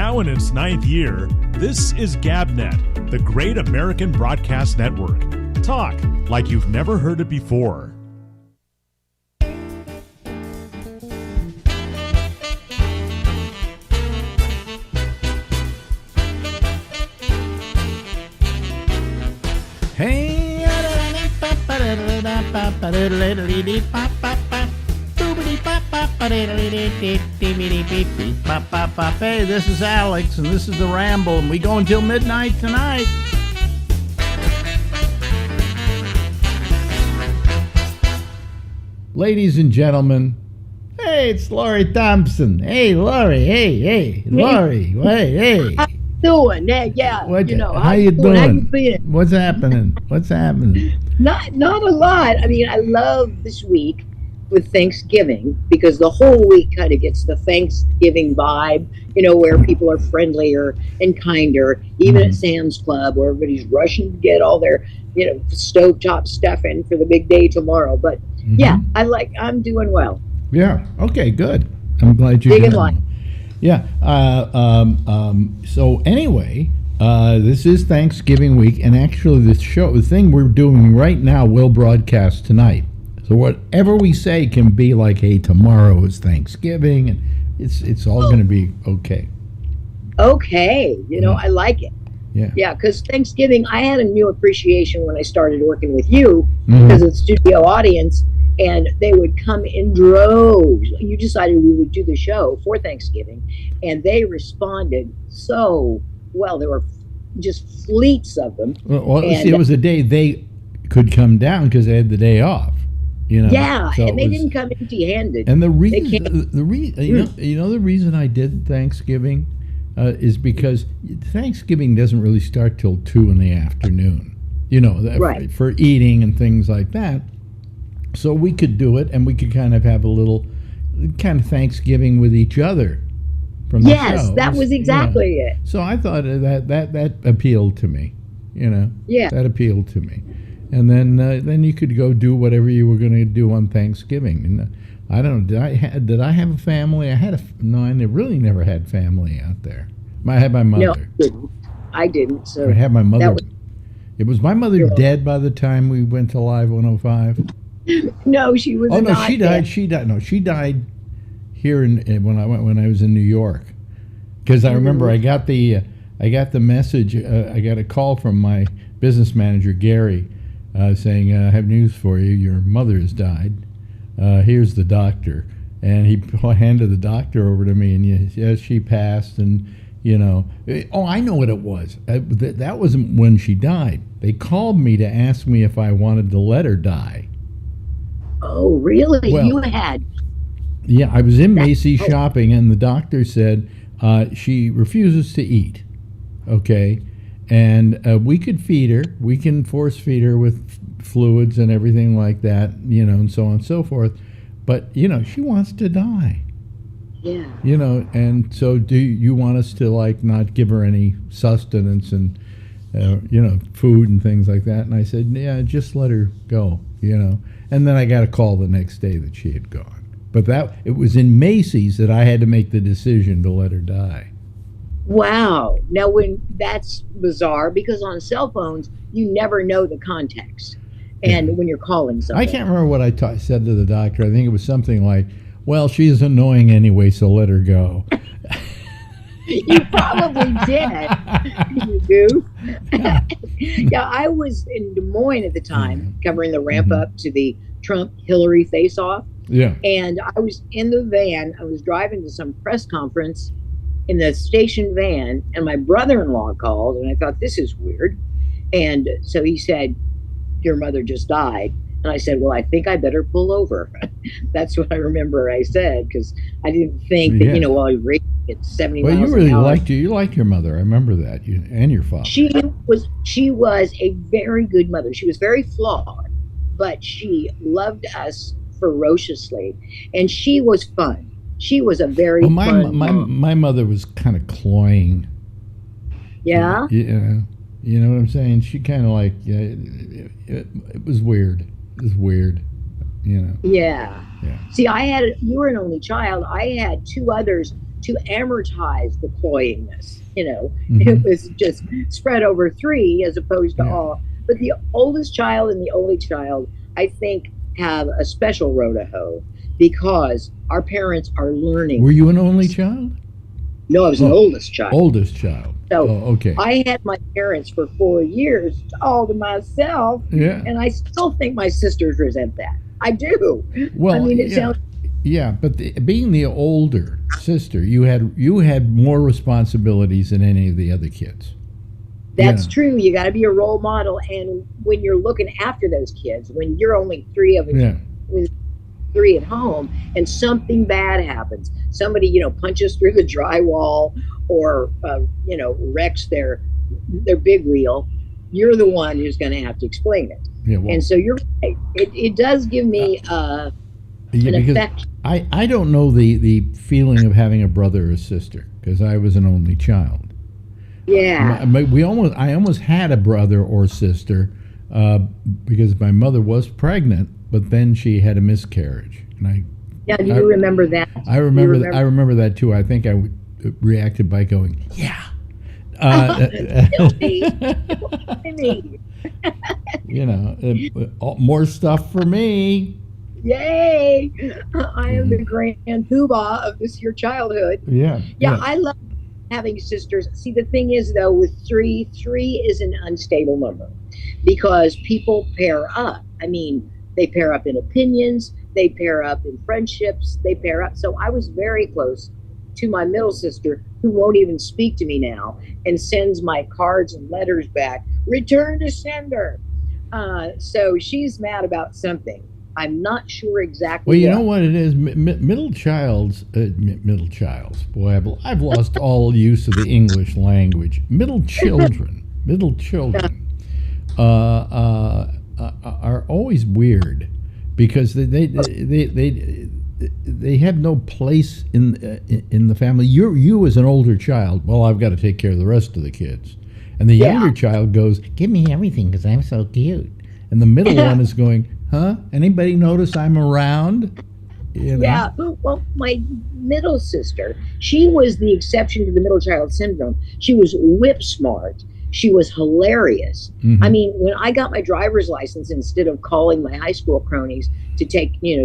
Now in its 9th year, this is GabNet, the Great American Broadcast Network. Talk like you've never heard it before. Hey, hey, this is Alex, and this is the Ramble, and we go until midnight tonight. Ladies and gentlemen, hey, it's Lori Thompson. Hey, Lori. Hey, Lori. Hey. Doing that, yeah. How you doing? How you been? What's happening? Not a lot. I mean, I love this week with Thanksgiving because the whole week kind of gets the Thanksgiving vibe, where people are friendlier and kinder, even at Sam's Club, where everybody's rushing to get all their, stovetop stuff in for the big day tomorrow. But yeah, I'm doing well. Yeah. Okay, good. I'm glad you're doing well. Yeah. So anyway, this is Thanksgiving week, and actually the thing we're doing right now will broadcast tonight. So whatever we say can be like, hey, tomorrow is Thanksgiving, and it's all going to be okay. Okay. I like it. Yeah. Yeah, because Thanksgiving, I had a new appreciation when I started working with you because of the studio audience. And they would come in droves. You decided we would do the show for Thanksgiving, and they responded so well. There were just fleets of them. Well, see, it was a day they could come down because they had the day off. Yeah, so and they didn't come empty-handed. And the reason I did Thanksgiving is because Thanksgiving doesn't really start till 2 in the afternoon. Right. For eating and things like that. So we could do it, and we could kind of have a little kind of Thanksgiving with each other from the show. Yes, that was exactly it. So I thought that appealed to me, Yeah. That appealed to me. And then you could go do whatever you were going to do on Thanksgiving. And I don't know, did I have a family? I really never had family out there. I had my mother. No, I didn't. So I had my mother. Was my mother dead by the time we went to Live 105? No, she was. Oh no, she died. She died. No, she died here when I was in New York. Because I remember I got the message. I got a call from my business manager Gary, saying, "I have news for you. Your mother has died. Here's the doctor." And he handed the doctor over to me, and yes, she passed. And I know what it was. That wasn't when she died. They called me to ask me if I wanted to let her die. Oh, really? Well, you had? Yeah, I was in Macy's shopping, and the doctor said she refuses to eat. Okay, and we could feed her. We can force feed her with fluids and everything like that, and so on and so forth. But she wants to die. Yeah. And so do you want us to not give her any sustenance and food and things like that? And I said, yeah, just let her go. And then I got a call the next day that she had gone. But it was in Macy's that I had to make the decision to let her die. Wow. Now, that's bizarre because on cell phones, you never know the context. And when you're calling somebody. I can't remember what I said to the doctor. I think it was something like, well, she's annoying anyway, so let her go. You probably did. You do. Yeah, I was in Des Moines at the time, covering the ramp up to the Trump-Hillary face-off. Yeah. And I was in the van. I was driving to some press conference in the station van, and my brother-in-law called, and I thought, this is weird. And so he said, your mother just died. And I said, well, I think I better pull over. That's what I remember I said, because I didn't think that, while you're racing at 70 miles an hour. Well, you liked your mother. I remember that, and your father. She was a very good mother. She was very flawed, but she loved us ferociously, and she was fun. She was a very fun mom. My mother was kind of cloying. Yeah? Yeah. You know what I'm saying? She kind of it was weird. It was weird, Yeah. See, you were an only child. I had two others to amortize the cloyingness. Mm-hmm. It was just spread over 3 as opposed to all. But the oldest child and the only child, I think, have a special row to hoe because our parents are learning. Were you an only child? No, I was an oldest child. Oldest child. So okay. I had my parents for 4 years all to myself. Yeah. And I still think my sisters resent that. I do. Well, I mean, it sounds. Yeah, but being the older sister, you had more responsibilities than any of the other kids. That's true. You got to be a role model, and when you're looking after those kids, when you're only 3 of them, with 3 at home, and something bad happens, somebody punches through the drywall or wrecks their big wheel, you're the one who's going to have to explain it. Yeah, well, and so you're right. It does give me an effect. I don't know the feeling of having a brother or sister because I was an only child. Yeah. I almost had a brother or sister because my mother was pregnant, but then she had a miscarriage, and do you remember that? I remember that too. I think I reacted by going, "Yeah." More stuff for me. Yay! I am the grand poobah of this your childhood. Yeah. I love having sisters. See, the thing is, though, with 3 is an unstable number because people pair up. I mean, they pair up in opinions, they pair up in friendships, they pair up. So I was very close to my middle sister, who won't even speak to me now and sends my cards and letters back. Return to sender. So she's mad about something. I'm not sure exactly. Well, you know what it is? Middle childs. Boy, I've lost all use of the English language. Middle children are always weird because they have no place in the family. You as an older child, well, I've got to take care of the rest of the kids, and the younger child goes, "Give me everything because I'm so cute," and the middle one is going, "Huh? Anybody notice I'm around?" Yeah. Well, my middle sister, she was the exception to the middle child syndrome. She was whip smart. She was hilarious. Mm-hmm. I mean, when I got my driver's license, instead of calling my high school cronies to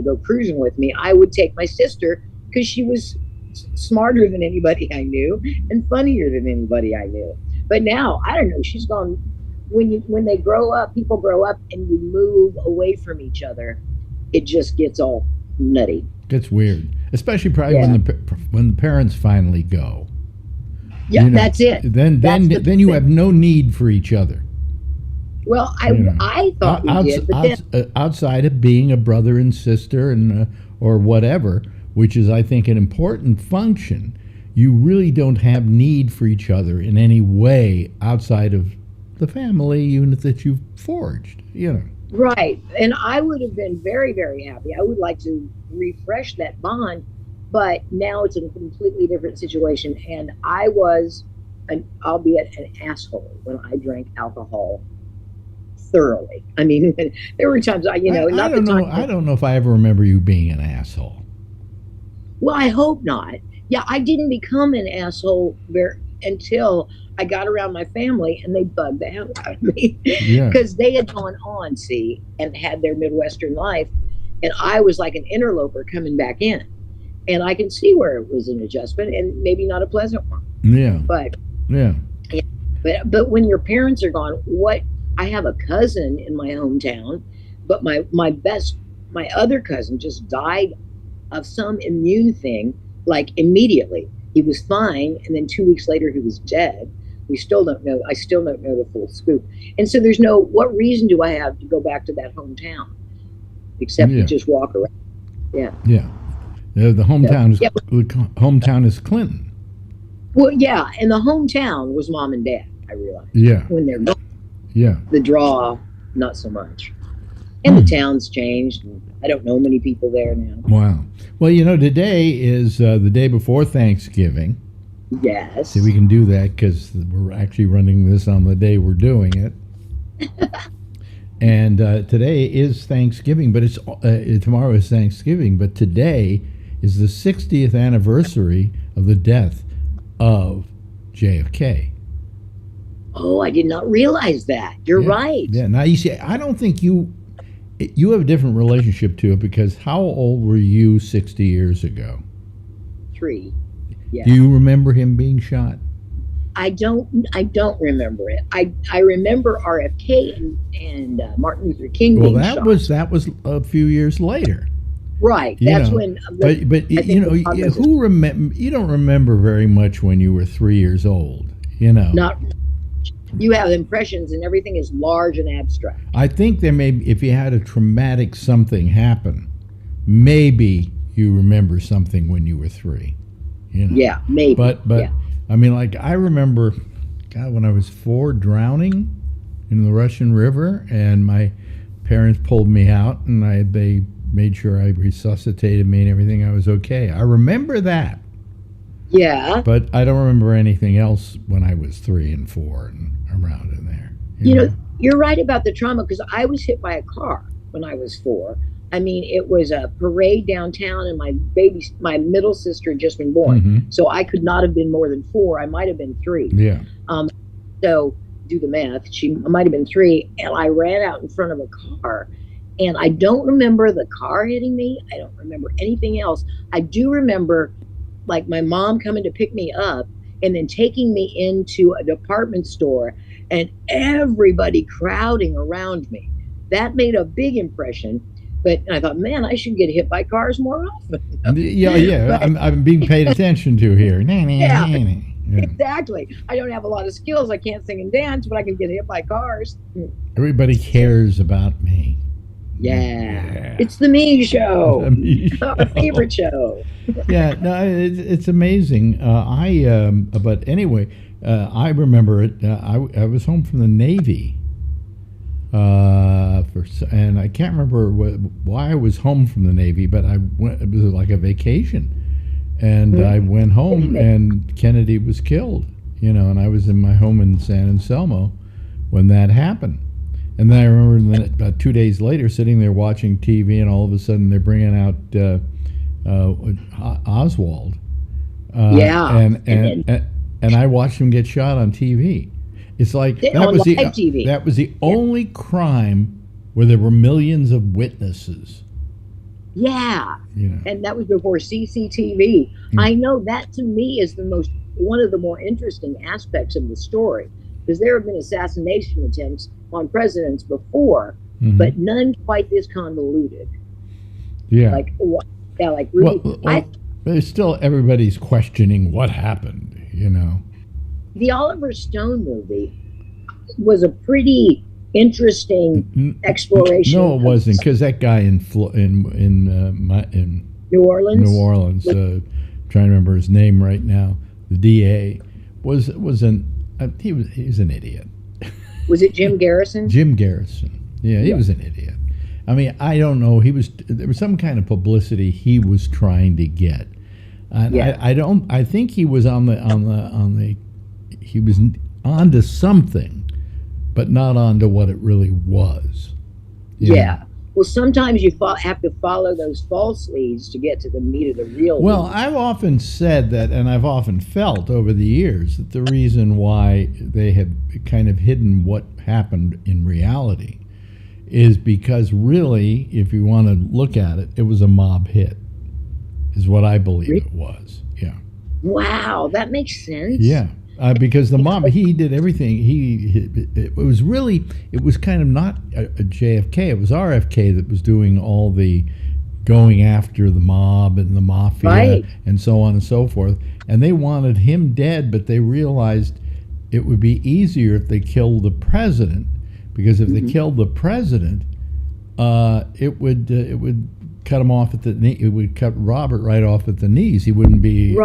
go cruising with me, I would take my sister because she was smarter than anybody I knew and funnier than anybody I knew. But now, I don't know, she's gone. When they grow up, people grow up and you move away from each other, it just gets all nutty. Gets weird, especially probably when the parents finally go. Yeah, that's it. Then you have no need for each other. Well, I thought we did, but then outside of being a brother and sister and or whatever, which is I think an important function, you really don't have need for each other in any way outside of the family unit that you've forged. Right, and I would have been very, very happy. I would like to refresh that bond. But now it's a completely different situation. And I was, albeit an asshole, when I drank alcohol thoroughly. I mean, there were times I don't know if I ever remember you being an asshole. Well, I hope not. Yeah, I didn't become an asshole until I got around my family and they bugged the hell out of me. Because they had gone on, and had their Midwestern life. And I was like an interloper coming back in. And I can see where it was an adjustment and maybe not a pleasant one. Yeah. But yeah. But when your parents are gone, I have a cousin in my hometown, but my other cousin just died of some immune thing, like immediately. He was fine, and then 2 weeks later he was dead. I still don't know the full scoop. And so there's what reason do I have to go back to that hometown except to just walk around? Yeah. Yeah. The hometown is Clinton. Well, yeah, and the hometown was mom and dad, I realized. Yeah. When they're gone. Yeah. The draw, not so much. And the town's changed. And I don't know many people there now. Wow. Well, today is the day before Thanksgiving. Yes. See, we can do that because we're actually running this on the day we're doing it. And today is Thanksgiving, but tomorrow is Thanksgiving, but today is the 60th anniversary of the death of JFK. Oh, I did not realize that. You're right. Yeah. Now you see, I don't think you have a different relationship to it, because how old were you 60 years ago? 3. Yeah. Do you remember him being shot? I don't remember it. I remember RFK and Martin Luther King being shot. That was a few years later. Right. That's when. But who remember? You don't remember very much when you were 3 years old. Not. You have impressions, and everything is large and abstract. I think there may be, if you had a traumatic something happen, maybe you remember something when you were 3. Yeah, maybe. But yeah. I mean, like, I remember, God, when I was 4, drowning in the Russian River, and my parents pulled me out, and they made sure I resuscitated me and everything. I was okay. I remember that. Yeah. But I don't remember anything else when I was 3 and 4 and around in there. You're right about the trauma, because I was hit by a car when I was 4. I mean, it was a parade downtown, and my middle sister had just been born. Mm-hmm. So I could not have been more than 4. I might have been 3. Yeah. So do the math. She might have been 3, and I ran out in front of a car, and I don't remember the car hitting me. I don't remember anything else. I do remember, like, my mom coming to pick me up and then taking me into a department store and everybody crowding around me. That made a big impression. But I thought, man, I should get hit by cars more often. Yeah. I'm being paid attention to here. Yeah, exactly. I don't have a lot of skills. I can't sing and dance, but I can get hit by cars. Everybody cares about me. Yeah. It's the Me Show. Our favorite show. Yeah, no, it's amazing. But anyway, I remember it. I was home from the Navy. And I can't remember why I was home from the Navy, but I went. It was like a vacation, and I went home, and Kennedy was killed. And I was in my home in San Anselmo when that happened. And then I remember that about 2 days later, sitting there watching TV, and all of a sudden they're bringing out Oswald. And I watched him get shot on TV. It's like that was the only crime where there were millions of witnesses. Yeah. And that was before CCTV. I know that, to me, is one of the more interesting aspects of the story, because there have been assassination attempts on presidents before, but none quite this convoluted. Yeah. Like really. But still, everybody's questioning what happened. The Oliver Stone movie was a pretty interesting exploration. No, it wasn't, because that guy in New Orleans. Trying to remember his name right now. The DA was an idiot. Was it Jim Garrison? Jim Garrison. Yeah, he was an idiot. I mean, I don't know. There was some kind of publicity he was trying to get. I think he was he was onto something, but not onto what it really was. Yeah. Well, sometimes you have to follow those false leads to get to the meat of the real. Well, lead. I've often said that, and I've often felt over the years that the reason why they have kind of hidden what happened in reality is because, really, if you want to look at it, it was a mob hit, is what I believe it was. Yeah. Wow, that makes sense. Yeah. Because the mob, he did everything. It was kind of not a JFK. It was RFK that was doing all the going after the mob and the mafia and so on and so forth. And they wanted him dead, but they realized it would be easier if they killed the president, because if they killed the president, it would cut him off at the knee. It would cut Robert right off at the knees. He wouldn't be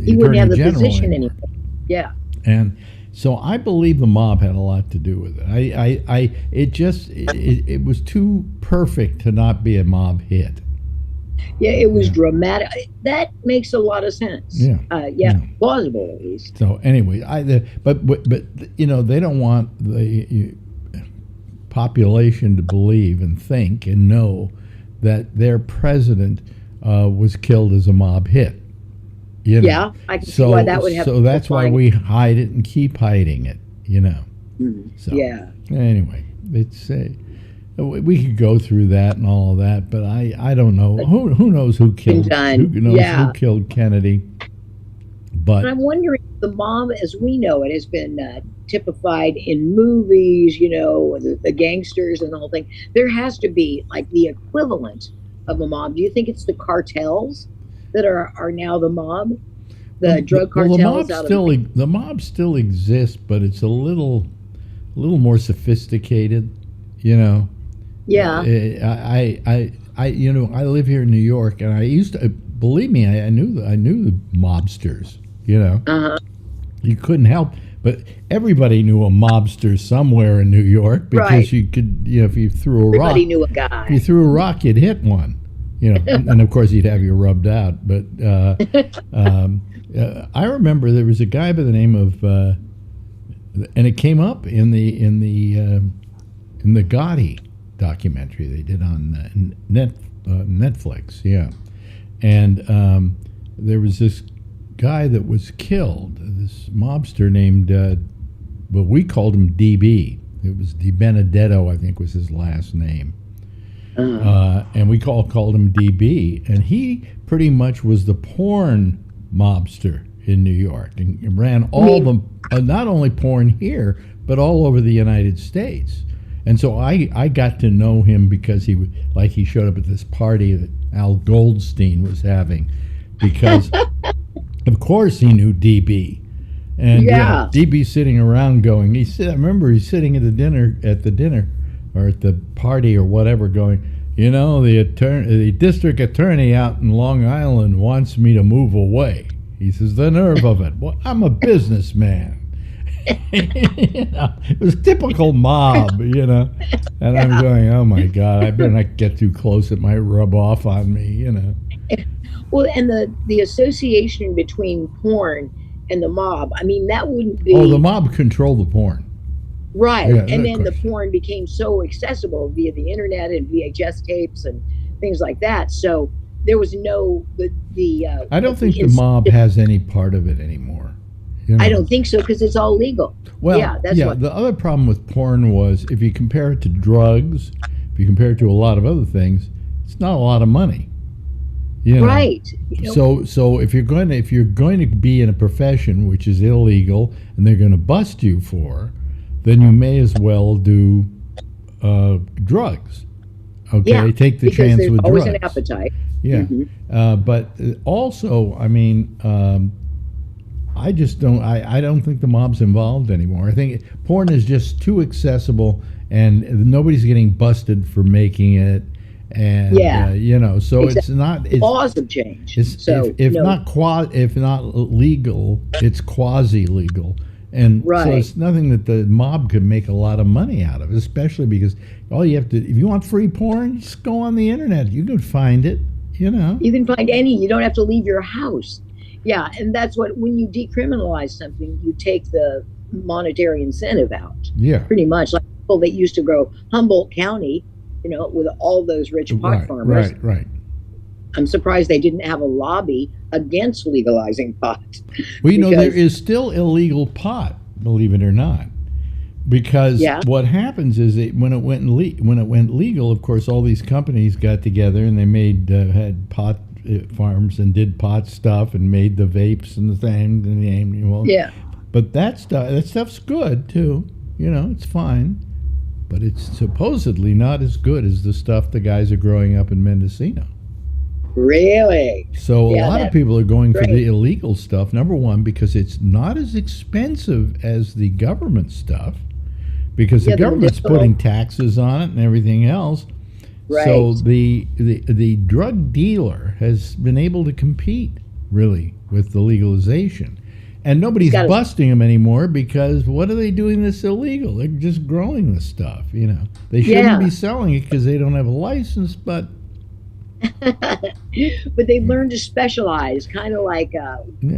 he wouldn't have the position anymore. Yeah. And so I believe the mob had a lot to do with it. It was too perfect to not be a mob hit. Yeah, it was dramatic. That makes a lot of sense. Yeah. Plausible at least. So anyway, but they don't want the population to believe and think and know that their president was killed as a mob hit. You know? Yeah, I can see why that would have. So that's why we hide it and keep hiding it. You know. So Yeah. anyway, it's we could go through that and all of that, but I don't know who knows who killed who killed Kennedy. But I'm wondering, the mob as we know it has been typified in movies, you know, the gangsters and the whole thing. There has to be like the equivalent of a mob. Do you think it's the cartels that are now the mob? The drug cartels the mob still exists, but it's a little more sophisticated, you know. Yeah. I you know, I live here in New York, and I used to believe me, I knew the mobsters, you know. Uh-huh. You couldn't help, but everybody knew a mobster somewhere in New York, because you could, you know, if you threw a rock, everybody knew a guy. If you threw a rock, you'd hit one, you know, and of course he'd have you rubbed out. But I remember there was a guy by the name of, and it came up in the Gotti documentary they did on Netflix, yeah, and there was this guy that was killed, this mobster named, well, we called him DB. It was Di Benedetto, I think was his last name. And we called him DB. And he pretty much was the porn mobster in New York, and ran all the, not only porn here, but all over the United States. And so I got to know him because he showed up at this party that Al Goldstein was having, because of course he knew DB. And DB sitting around going, I remember he's sitting at the dinner or at the party or whatever, going, you know, the district attorney out in Long Island wants me to move away. He says, the nerve of it. Well, I'm a businessman. You know, it was typical mob, you know. And I'm going, oh my God, I better not get too close. It might rub off on me, you know. Well, and the association between porn and the mob, I mean, that wouldn't be... Oh, the mob controlled the porn. Right, yeah, and then the porn became so accessible via the internet and VHS tapes and things like that. So there was no... I don't think the mob has any part of it anymore. You know? I don't think so, because it's all legal. Well, the other problem with porn was, if you compare it to drugs, if you compare it to a lot of other things, it's not a lot of money. You know? Right. So if you're going to be in a profession which is illegal and they're going to bust you for, then you may as well do drugs. Okay, take the chance with drugs. Always an appetite. Yeah, but also, I mean, I just don't. I don't think the mob's involved anymore. I think porn is just too accessible, and nobody's getting busted for making it. And you know, so it's not. Laws have changed. So if not legal, it's quasi legal, and so it's nothing that the mob could make a lot of money out of. Especially because all you have to, if you want free porn, just go on the internet. You can find it. You know, you can find any. You don't have to leave your house. Yeah, and that's when you decriminalize something, you take the monetary incentive out. Yeah, pretty much, like people that used to grow Humboldt County, you know, with all those rich pot farmers. Right. I'm surprised they didn't have a lobby against legalizing pot. Well, you know, there is still illegal pot, believe it or not, because what happens is that when it went legal, of course, all these companies got together and they had pot farms and did pot stuff and made the vapes and the thing and the aim. Well, but that stuff's good too. You know, it's fine. But it's supposedly not as good as the stuff the guys are growing up in Mendocino. Really? So a lot of people are going for the illegal stuff, number one, because it's not as expensive as the government stuff, because the government's putting taxes on it and everything else. Right. So the drug dealer has been able to compete, really, with the legalization. And nobody's busting them anymore, because what are they doing that's illegal? They're just growing the stuff, you know. They shouldn't be selling it because they don't have a license, but... but they learned to specialize, kind of like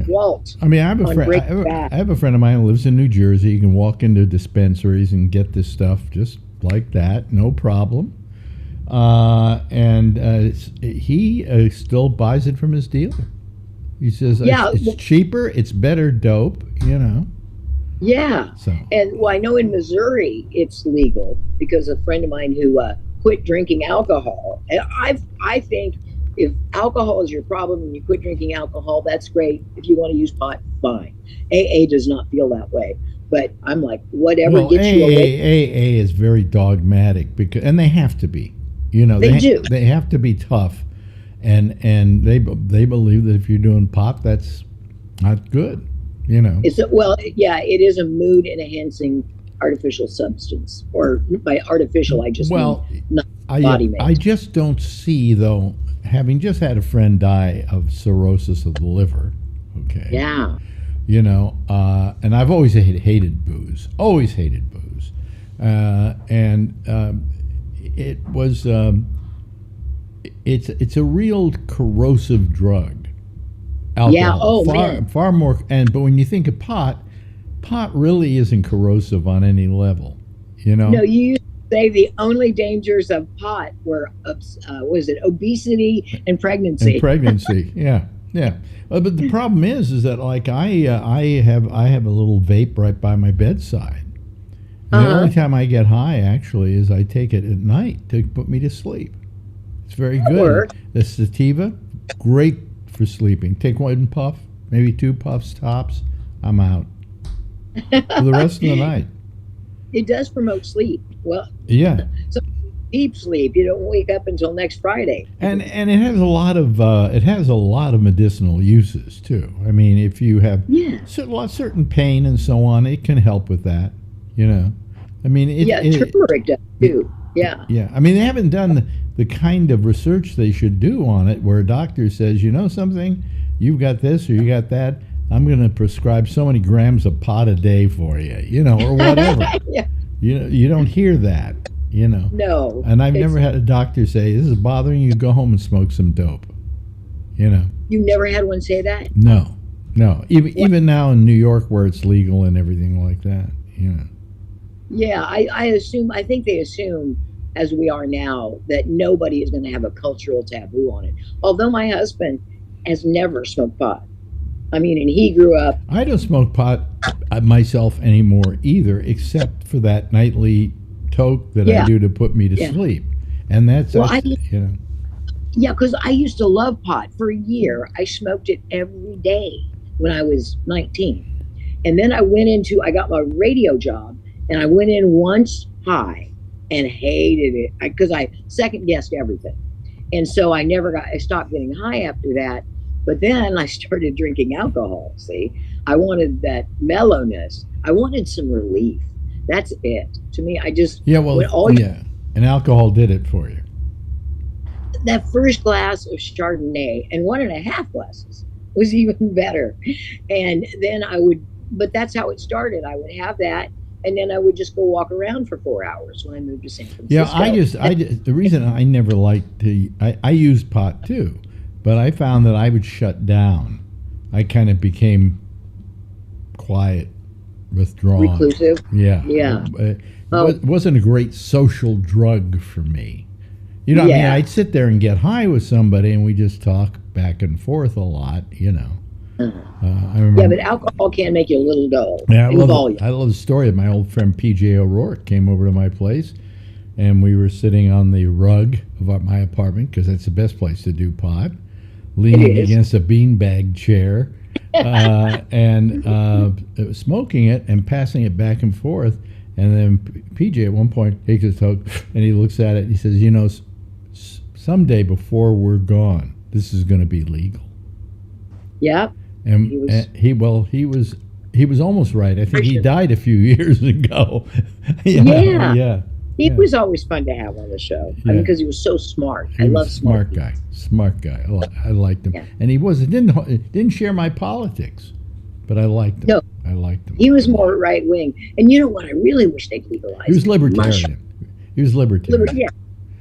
Walt. I mean, I have a friend of mine who lives in New Jersey. You can walk into dispensaries and get this stuff just like that, no problem. And he still buys it from his dealer. He says Yeah, it's cheaper, it's better dope, yeah. So And well, I know in Missouri it's legal because a friend of mine who quit drinking alcohol. And I think if alcohol is your problem and you quit drinking alcohol, that's great. If you want to use pot, fine. AA does not feel that way. But I'm like, whatever gets you away. AA is very dogmatic and they have to be. They do. They have to be tough, and they believe that if you're doing pot, that's not good. It is a mood enhancing artificial substance, or by artificial, I just mean not body made. I just don't see, though, having just had a friend die of cirrhosis of the liver. Okay. Yeah. And I've always hated booze. Always hated booze, it was. It's a real corrosive drug. Alcohol. Yeah. Oh, man. Far more. But when you think of pot really isn't corrosive on any level. No, you used to say the only dangers of pot were obesity and pregnancy. Yeah. But the problem is that like I have a little vape right by my bedside. And the only time I get high actually is I take it at night to put me to sleep. It's very good. The sativa, great for sleeping. Take one puff, maybe 2 puffs tops. I'm out for the rest of the night. It does promote sleep. Well, yeah. So deep sleep. You don't wake up until next Friday. And it has a lot of medicinal uses too. I mean, if you have certain pain and so on, it can help with that. I mean, turmeric does too. Yeah. Yeah. I mean, they haven't done the kind of research they should do on it, where a doctor says, something, you've got this or you got that. I'm going to prescribe so many grams of pot a day for you, or whatever. Yeah. You don't hear that, No. And I've never had a doctor say, this is bothering you, go home and smoke some dope, You never had one say that? No. Even now in New York where it's legal and everything like that, Yeah, I think they assume, as we are now, that nobody is going to have a cultural taboo on it. Although my husband has never smoked pot. I mean, and he grew up. I don't smoke pot myself anymore either, except for that nightly toke that I do to put me to sleep. And that's, Yeah, because I used to love pot. For a year, I smoked it every day when I was 19. And then I got my radio job, and I went in once high and hated it because I second guessed everything. And so I stopped getting high after that. But then I started drinking alcohol. See, I wanted that mellowness. I wanted some relief. That's it. To me, I just and alcohol did it for you. That first glass of Chardonnay and 1.5 glasses was even better. And then but that's how it started. I would have that, and then I would just go walk around for 4 hours when I moved to San Francisco. Yeah, the reason I never liked I used pot too, but I found that I would shut down. I kind of became quiet, withdrawn. Reclusive? Yeah. Yeah. It wasn't a great social drug for me. I mean, I'd sit there and get high with somebody and we just talk back and forth a lot, I remember, but alcohol can make you a little dull. Yeah, I love the story of my old friend P.J. O'Rourke came over to my place, and we were sitting on the rug of my apartment, because that's the best place to do pot, leaning against a beanbag chair, and smoking it and passing it back and forth. And then P.J. at one point takes his toke and he looks at it and he says, someday before we're gone, this is going to be legal. Yeah. And he was almost right. I think he died a few years ago. He was always fun to have on the show. I mean, because he was so smart. I love smart guy. Smart guy. I liked him. Yeah. And he didn't share my politics, but I liked him. No, I liked him. He was more right wing. And you know what? I really wish they'd legalize. He was libertarian. He was libertarian.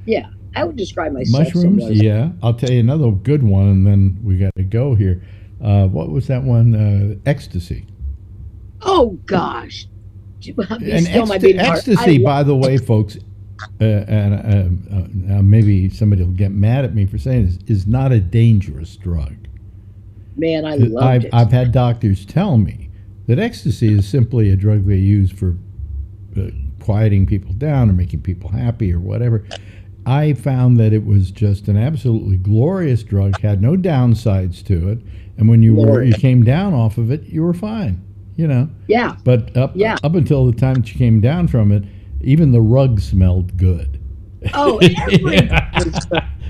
Yeah. I would describe myself. Mushrooms. Yeah. I'll tell you another good one, and then we got to go here. What was that one? Ecstasy. Oh gosh. Ecstasy, by the way, folks, and maybe somebody will get mad at me for saying this, is not a dangerous drug. Man, I loved it. I've had doctors tell me that ecstasy is simply a drug they use for quieting people down or making people happy or whatever. I found that it was just an absolutely glorious drug, had no downsides to it, and when you came down off of it, you were fine, you know. Yeah. But up until the time that you came down from it, even the rug smelled good. Oh, everything.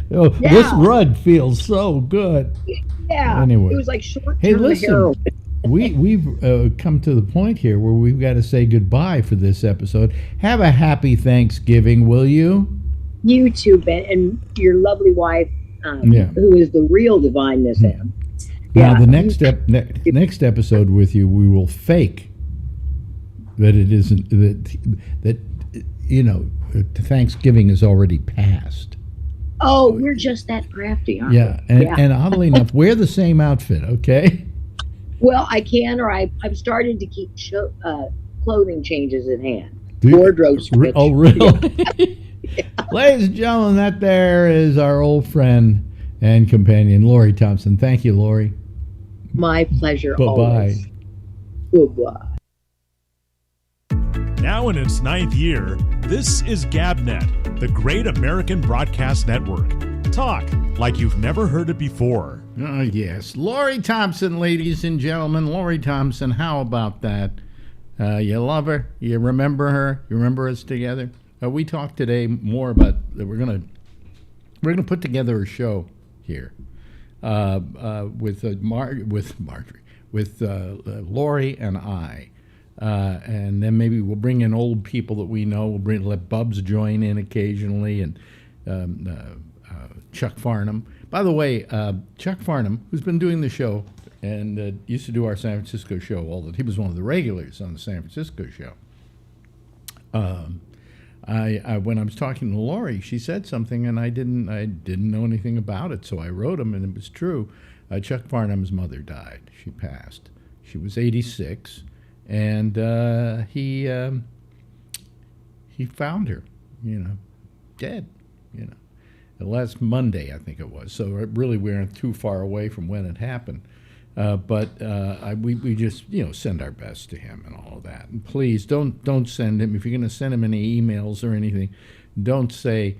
This rug feels so good. Yeah. Anyway, it was like short-term listen, we've come to the point here where we've got to say goodbye for this episode. Have a happy Thanksgiving, will you? You too, Ben, and your lovely wife, who is the real divine Miss M. Now, the next episode with you, we will fake that it isn't that you know Thanksgiving is already passed. Oh, we're just that crafty, aren't we? And oddly enough, wear the same outfit, okay? Well, I can, or I've started to keep clothing changes in hand. Wardrobe switch. Oh, really? Ladies and gentlemen, that there is our old friend and companion, Lori Thompson. Thank you, Lori. My pleasure. Bye-bye. Goodbye. Now in its 9th year, this is GabNet, the great American broadcast network. Talk like you've never heard it before. Oh, yes. Lori Thompson, ladies and gentlemen. Lori Thompson, how about that? You love her? You remember her? You remember us together? We talked today more about that. We're gonna put together a show here with Marjorie, with Lori and I, and then maybe we'll bring in old people that we know. We'll let Bubs join in occasionally, and Chuck Farnham. By the way, Chuck Farnham, who's been doing the show and used to do our San Francisco show, he was one of the regulars on the San Francisco show. When I was talking to Lori, she said something, and I didn't know anything about it, so I wrote him, and it was true. Chuck Farnham's mother died. She passed. She was 86, and he found her, dead, last Monday, I think it was. So really, we weren't too far away from when it happened. But we just send our best to him and all of that. And please don't send him, if you're going to send him any emails or anything, don't say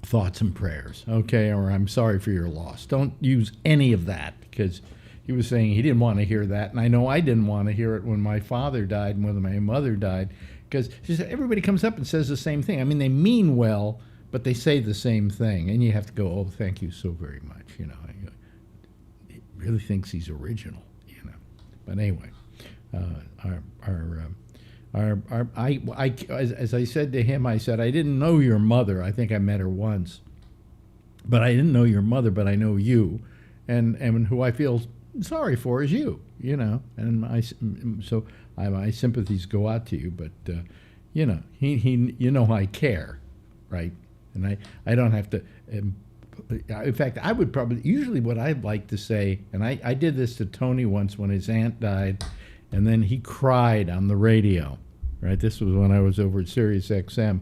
thoughts and prayers, okay, or I'm sorry for your loss. Don't use any of that, because he was saying he didn't want to hear that, and I know I didn't want to hear it when my father died and when my mother died, because she said everybody comes up and says the same thing. I mean, they mean well, but they say the same thing, and you have to go, oh, thank you so very much, really thinks he's original, But anyway, as I said to him, I said, I didn't know your mother. I think I met her once, but I didn't know your mother, but I know you, and who I feel sorry for is you, and my sympathies go out to you, but he I care, right, and I don't have to. In fact, I would usually what I'd like to say, and I did this to Tony once when his aunt died, and then he cried on the radio, right? This was when I was over at Sirius XM,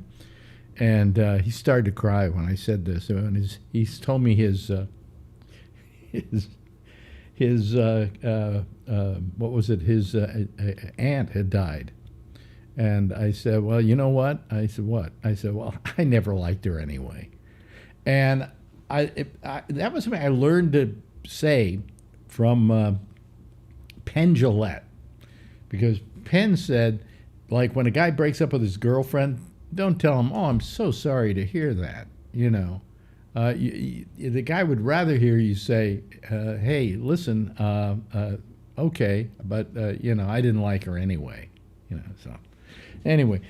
and he started to cry when I said this. And he's told me his what was it? His aunt had died, and I said, well, you know what? I said, what? I said, well, I never liked her anyway, and that was something I learned to say from Penn Jillette, because Penn said, like, when a guy breaks up with his girlfriend, don't tell him, oh, I'm so sorry to hear that, the guy would rather hear you say, hey, listen, okay, but, I didn't like her anyway, so. Anyway,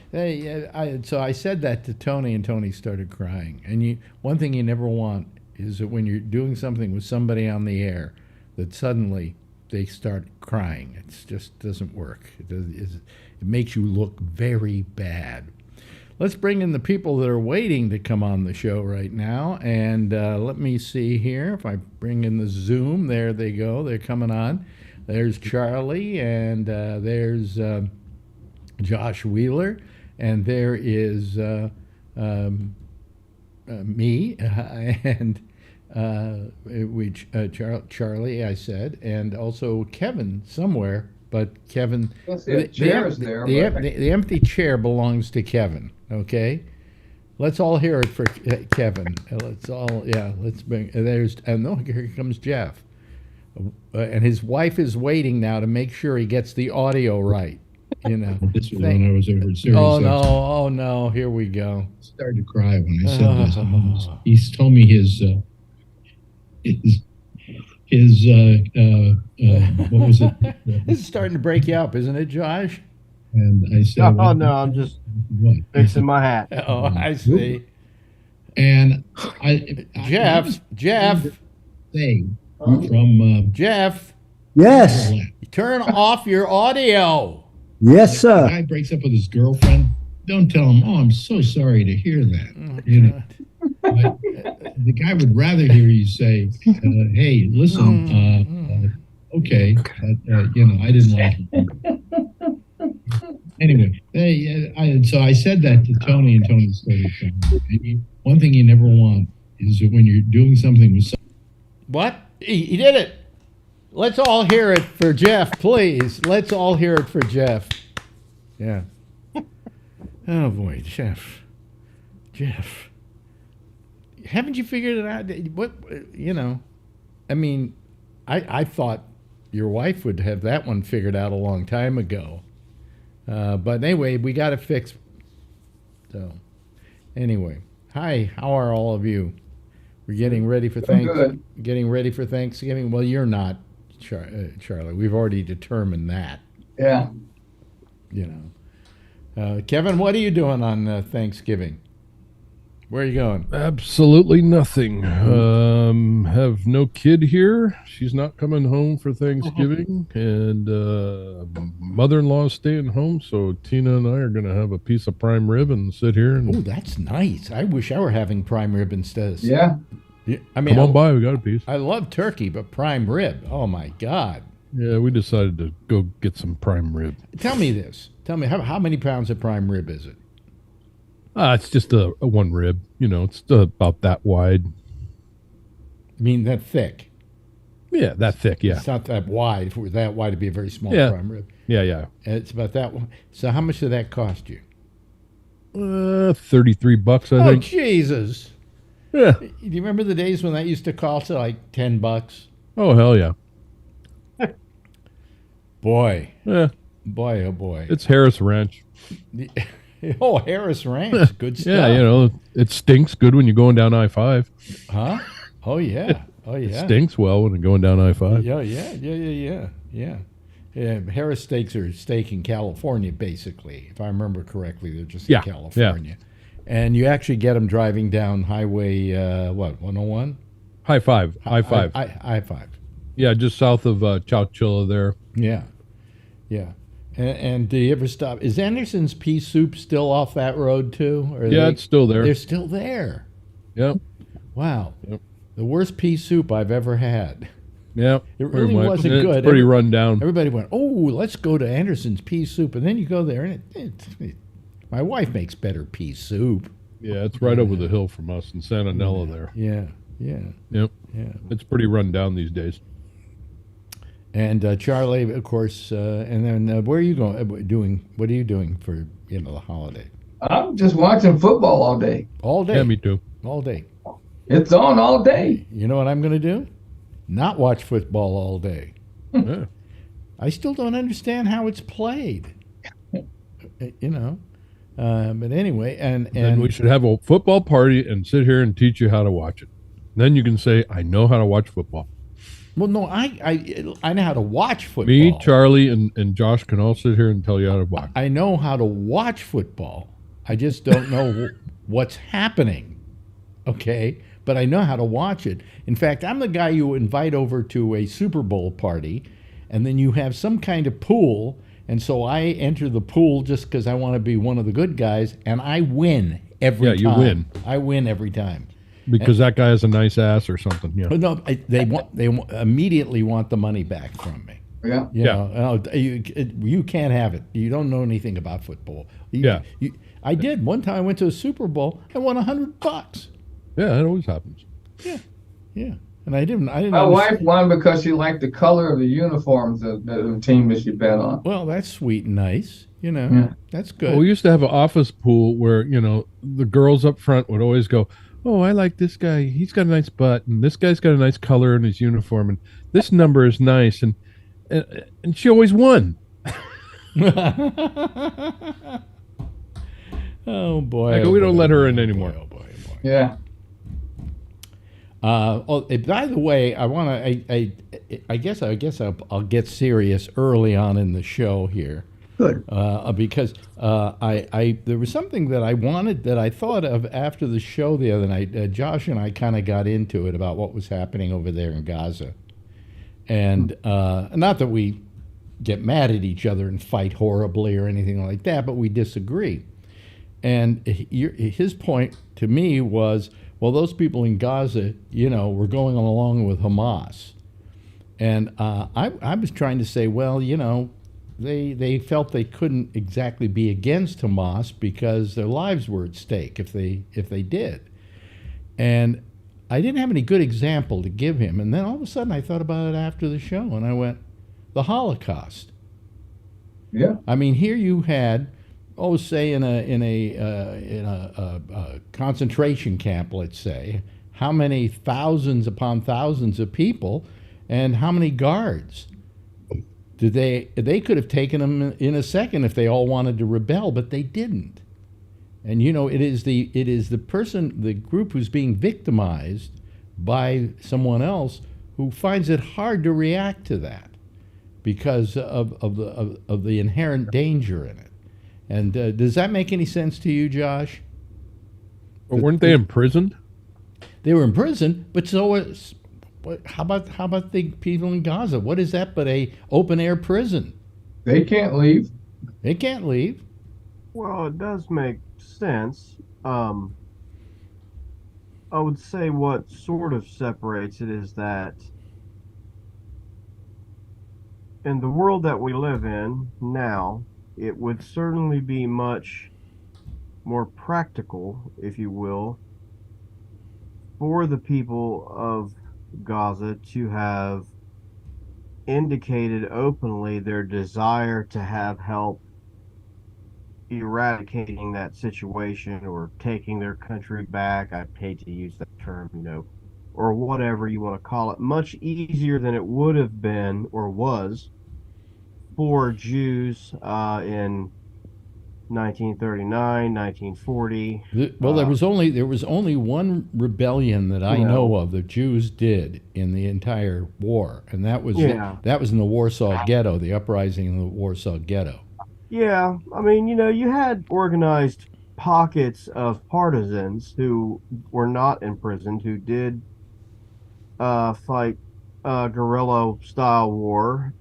so I said that to Tony, and Tony started crying. And one thing you never want is that when you're doing something with somebody on the air, that suddenly they start crying. It just doesn't work. It makes you look very bad. Let's bring in the people that are waiting to come on the show right now. And let me see here. If I bring in the Zoom, there they go. They're coming on. There's Charlie, and there's Josh Wheeler, and there is me, and Charlie, I said, and also Kevin somewhere. But Kevin, The chair is there. the empty chair belongs to Kevin. Okay, let's all hear it for Kevin. Let's bring. Here comes Jeff, and his wife is waiting now to make sure he gets the audio right. You know, this was when I was over at Sirius. Oh no! Here we go. I started to cry when I said this. He's told me his what was it? This is starting to break you up, isn't it, Josh? And I said, Oh no, I'm just fixing my hat. Oh, I see. And Jeff, say from Jeff, Yes. turn off your audio. Yes, the sir. guy breaks up with his girlfriend. Don't tell him, "Oh, I'm so sorry to hear that." You know, but the guy would rather hear you say, "Hey, listen, okay, you know, I didn't like it." Anyway, so I said that to Tony, and Tony started saying, one thing you never want is that when you're doing something with someone. What? He did it. Let's all hear it for Jeff, please. Let's all hear it for Jeff. Yeah. Oh boy, Jeff. Haven't you figured it out? What, you know? I mean, I thought your wife would have that one figured out a long time ago. But anyway, we got it fixed. So, anyway, hi. How are all of you? We're getting ready for Thanksgiving. Well, you're not, Charlie. We've already determined that. Yeah. You know, Kevin, what are you doing on Thanksgiving? Where are you going? Absolutely nothing. Have no kid here. She's not coming home for Thanksgiving, and mother-in-law is staying home. So Tina and I are going to have a piece of prime rib and sit here. And Oh, that's nice. I wish I were having prime rib instead. Yeah. I mean, come on by. We got a piece. I love turkey, but prime rib. Oh my God. Yeah, we decided to go get some prime rib. Tell me this. Tell me how many pounds of prime rib is it? It's just a one rib. You know, it's about that wide. I mean, that thick. Yeah, that thick. Yeah. It's not that wide. If it were that wide, it'd be a very small Yeah. prime rib. Yeah. It's about that one. So how much did that cost you? $33, I Oh, think. Jesus. Yeah. Do you remember the days when that used to cost like $10? Oh, hell yeah. Boy. Yeah. Boy, oh boy. It's Harris Ranch. Oh, Harris Ranch. Good stuff. Yeah, you know, it stinks good when you're going down I-5. Huh? Oh, yeah. Oh, yeah. It stinks well when you're going down I-5. Yeah. Harris steaks are steak in California, basically. If I remember correctly, they're just in California. And you actually get them driving down Highway, 101? I-5. I-5. Yeah, just south of Chowchilla there. Yeah. And do you ever stop? Is Anderson's Pea Soup still off that road, too? It's still there. They're still there. Yep. Wow. Yep. The worst pea soup I've ever had. Yeah. It really wasn't good. It's pretty run down. Everybody went, oh, let's go to Anderson's Pea Soup. And then you go there, and my wife makes better pea soup. Yeah, it's right over the hill from us in Santa Nella there. Yeah. Yep. Yeah. It's pretty run down these days. And Charlie, of course, and then where are you going? What are you doing for the holiday? I'm just watching football all day. All day. Yeah, me too. All day. It's on all day. You know what I'm going to do? Not watch football all day. Yeah. I still don't understand how it's played. But anyway, and we should have a football party and sit here and teach you how to watch it. Then you can say, I know how to watch football. Well, no, I know how to watch football. Me, Charlie, and Josh can all sit here and tell you how to watch. I know how to watch football. I just don't know what's happening. Okay? But I know how to watch it. In fact, I'm the guy you invite over to a Super Bowl party, and then you have some kind of pool, and so I enter the pool just because I want to be one of the good guys, and I win every time. Yeah, you win. I win every time. Because that guy has a nice ass or something. Yeah. No, they immediately want the money back from me. Yeah. You can't have it. You don't know anything about football. I did. One time I went to a Super Bowl. I won $100. Yeah, that always happens. Yeah. And I didn't My wife won because she liked the color of the uniforms of the team that she bet on. Well, that's sweet and nice. You know, Yeah. that's good. Well, we used to have an office pool where, the girls up front would always go, "Oh, I like this guy. He's got a nice butt, and this guy's got a nice color in his uniform, and this number is nice." And she always won. Oh boy! I go, we don't let her in anymore. Oh boy! Oh boy! Yeah. By the way, I want to. I guess I'll get serious early on in the show here. Good. Because there was something that I thought of after the show the other night. Josh and I kind of got into it about what was happening over there in Gaza, and not that we get mad at each other and fight horribly or anything like that, but we disagree. And his point to me was, well, those people in Gaza, were going along with Hamas. And I was trying to say, well, they felt they couldn't exactly be against Hamas because their lives were at stake if they did. And I didn't have any good example to give him. And then all of a sudden I thought about it after the show, and I went, the Holocaust. Yeah. I mean, here you had, say in a concentration camp, let's say, how many thousands upon thousands of people, and how many guards? They could have taken them in a second if they all wanted to rebel, but they didn't. And it is the group who's being victimized by someone else who finds it hard to react to that because of the inherent danger in it. And does that make any sense to you, Josh? But weren't they imprisoned? They were in prison, but so was. How about the people in Gaza? What is that but a open air prison? They can't leave. They can't leave. Well, it does make sense. I would say what sort of separates it is that in the world that we live in now, it would certainly be much more practical, if you will, for the people of Gaza to have indicated openly their desire to have help eradicating that situation or taking their country back. I hate to use that term, or whatever you want to call it, much easier than it would have been or was for Jews in 1939, 1940. Well, there was only one rebellion that I know of the Jews did in the entire war, and that was in the Warsaw Ghetto, the uprising in the Warsaw Ghetto. Yeah, I mean, you had organized pockets of partisans who were not imprisoned, who did fight guerrilla-style war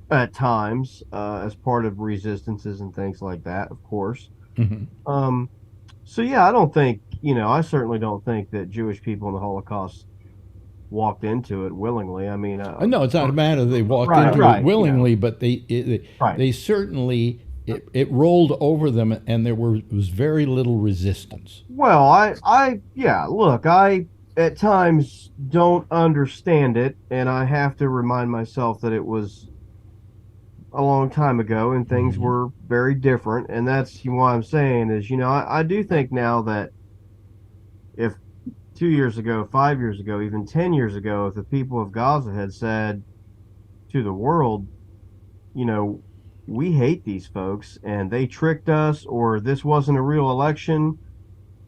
at times as part of resistances and things like that, of course. Mm-hmm. So, yeah, I don't think, I certainly don't think that Jewish people in the Holocaust walked into it willingly. I mean, no, it's not a matter they walked into it willingly, but they certainly it rolled over them, and was very little resistance. Well, I at times don't understand it, and I have to remind myself that it was a long time ago and things were very different, and that's why I'm saying is, I do think now that if 2 years ago, 5 years ago, even 10 years ago, if the people of Gaza had said to the world, we hate these folks and they tricked us, or this wasn't a real election,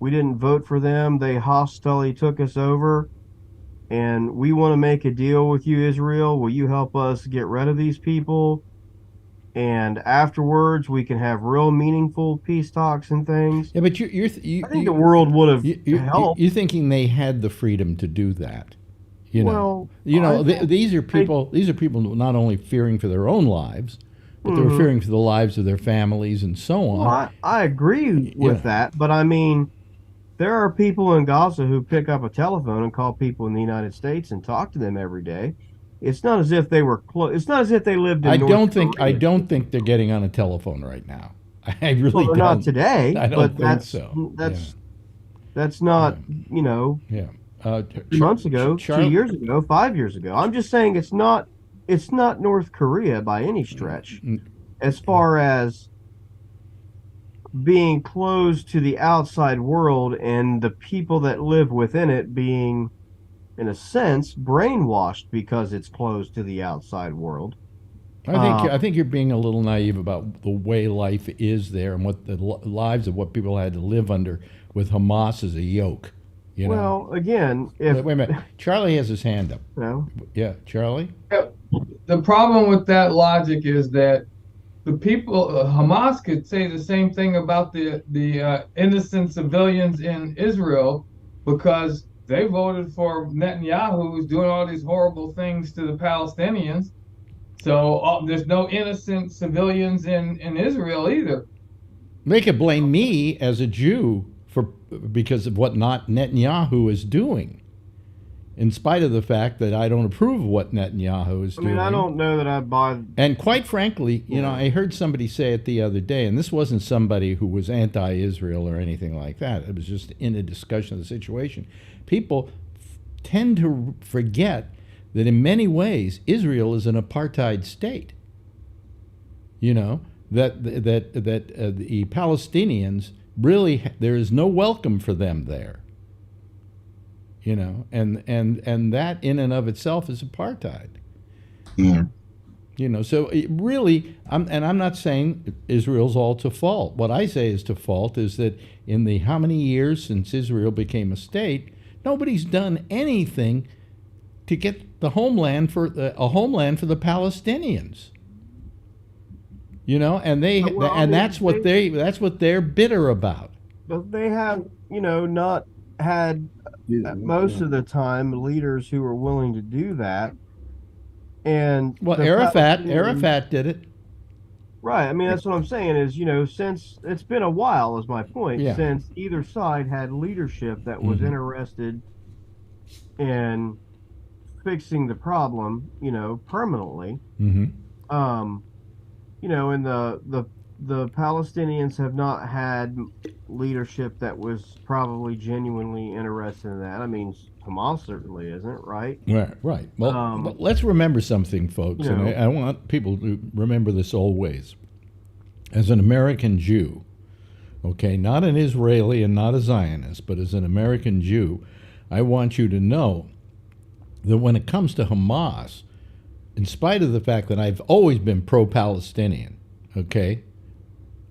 we didn't vote for them, they hostilely took us over, and we want to make a deal with you, Israel, will you help us get rid of these people? And afterwards, we can have real meaningful peace talks and things. Yeah, but I think the world would have helped. You're thinking they had the freedom to do that? Well, these are people. These are people not only fearing for their own lives, but they were fearing for the lives of their families and so on. Well, I agree with that, but I mean, there are people in Gaza who pick up a telephone and call people in the United States and talk to them every day. It's not as if they were close. It's not as if they lived in. I don't think they're getting on a telephone right now. I really don't. Not today. I don't think so. That's not. Yeah. months ago, Char- 2 years ago, 5 years ago. I'm just saying it's not North Korea by any stretch, as far as being closed to the outside world and the people that live within it being, in a sense, brainwashed because it's closed to the outside world. I think you're being a little naive about the way life is there and what the lives of what people had to live under with Hamas as a yoke. You know? Well, again, if Wait a minute, Charlie has his hand up. no, Yeah, Charlie. The problem with that logic is that the people, Hamas could say the same thing about the innocent civilians in Israel, because they voted for Netanyahu, who's doing all these horrible things to the Palestinians. So there's no innocent civilians in Israel either. They could blame me as a Jew because of what Netanyahu is doing, in spite of the fact that I don't approve of what Netanyahu is doing. I don't know that I buy. And quite frankly, you know, I heard somebody say it the other day, and this wasn't somebody who was anti-Israel or anything like that. It was just in a discussion of the situation. People tend to forget that in many ways Israel is an apartheid state. You know, that the Palestinians really, there is no welcome for them there. You know, and that in and of itself is apartheid. Yeah. You know, so it really, I'm not saying Israel's all to fault. What I say is to fault is that in the how many years since Israel became a state, nobody's done anything to get the homeland for a homeland for the Palestinians. You know, and that's what they're bitter about. But they have, not had most of the time leaders who are willing to do that. And well, Arafat did it. Right. I mean, that's what I'm saying is, since it's been a while, is my point, since either side had leadership that was interested in fixing the problem, permanently. And the Palestinians have not had leadership that was probably genuinely interested in that. I mean, Hamas certainly isn't, right? Right. Well, but let's remember something, folks, and I want people to remember this always. As an American Jew, okay, not an Israeli and not a Zionist, but as an American Jew, I want you to know that when it comes to Hamas, in spite of the fact that I've always been pro-Palestinian, okay,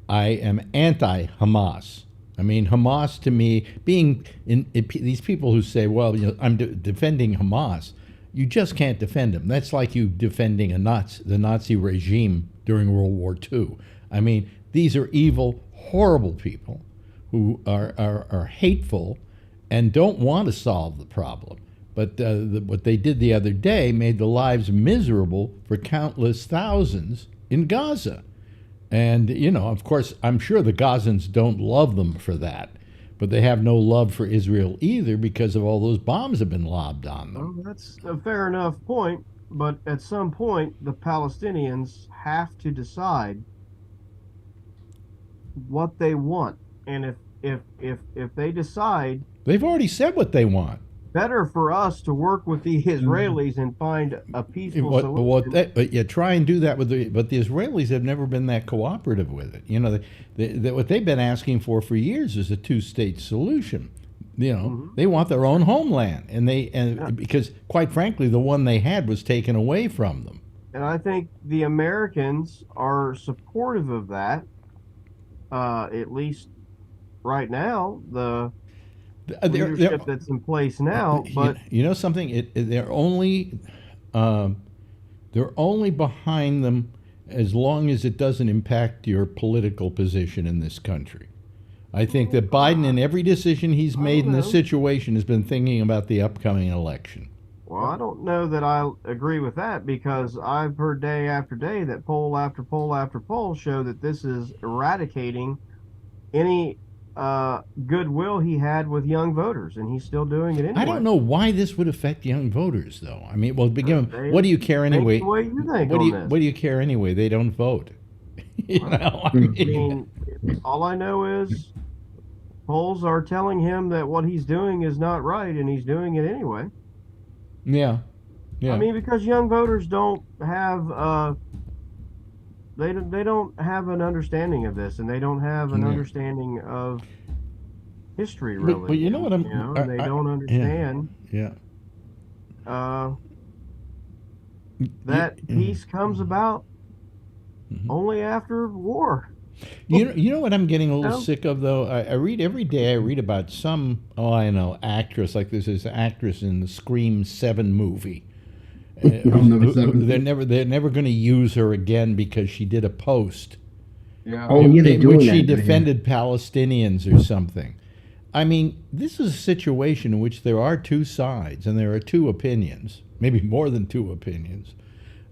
I am anti-Hamas. I mean, Hamas to me, being these people who say, well, I'm defending Hamas, you just can't defend them. That's like you defending the Nazi regime during World War II. I mean, these are evil, horrible people who are hateful and don't want to solve the problem. But what they did the other day made the lives miserable for countless thousands in Gaza. And, of course, I'm sure the Gazans don't love them for that. But they have no love for Israel either because of all those bombs have been lobbed on them. Well, that's a fair enough point. But at some point, the Palestinians have to decide what they want. And if they decide... They've already said what they want. Better for us to work with the Israelis and find a peaceful solution. Try and do that but the Israelis have never been that cooperative with it. What they've been asking for years is a two-state solution. They want their own homeland, and because quite frankly, the one they had was taken away from them. And I think the Americans are supportive of that. At least right now, the leadership that's in place now, but something, they're only behind them as long as it doesn't impact your political position in this country. I think that Biden, in every decision he's made in this situation, has been thinking about the upcoming election. Well, I don't know that I agree with that, because I've heard day after day that poll after poll after poll show that this is eradicating any goodwill he had with young voters, and he's still doing it anyway. I don't know why this would affect young voters, though. I mean, well, what do you care anyway? What do you care anyway? They don't vote. I mean, all I know is polls are telling him that what he's doing is not right, and he's doing it anyway. Yeah. Yeah. I mean, because young voters don't have they don't have an understanding of this, and they don't have an understanding of history, really. But you know what I'm? And they don't understand. Yeah. That peace comes about only after war. You know what I'm getting a little sick of, though? I read every day, I read about some, actress, like there's this actress in the Scream 7 movie. They're never going to use her again because she did a post. Yeah. In which she defended Palestinians or something. I mean, this is a situation in which there are two sides and there are two opinions, maybe more than two opinions,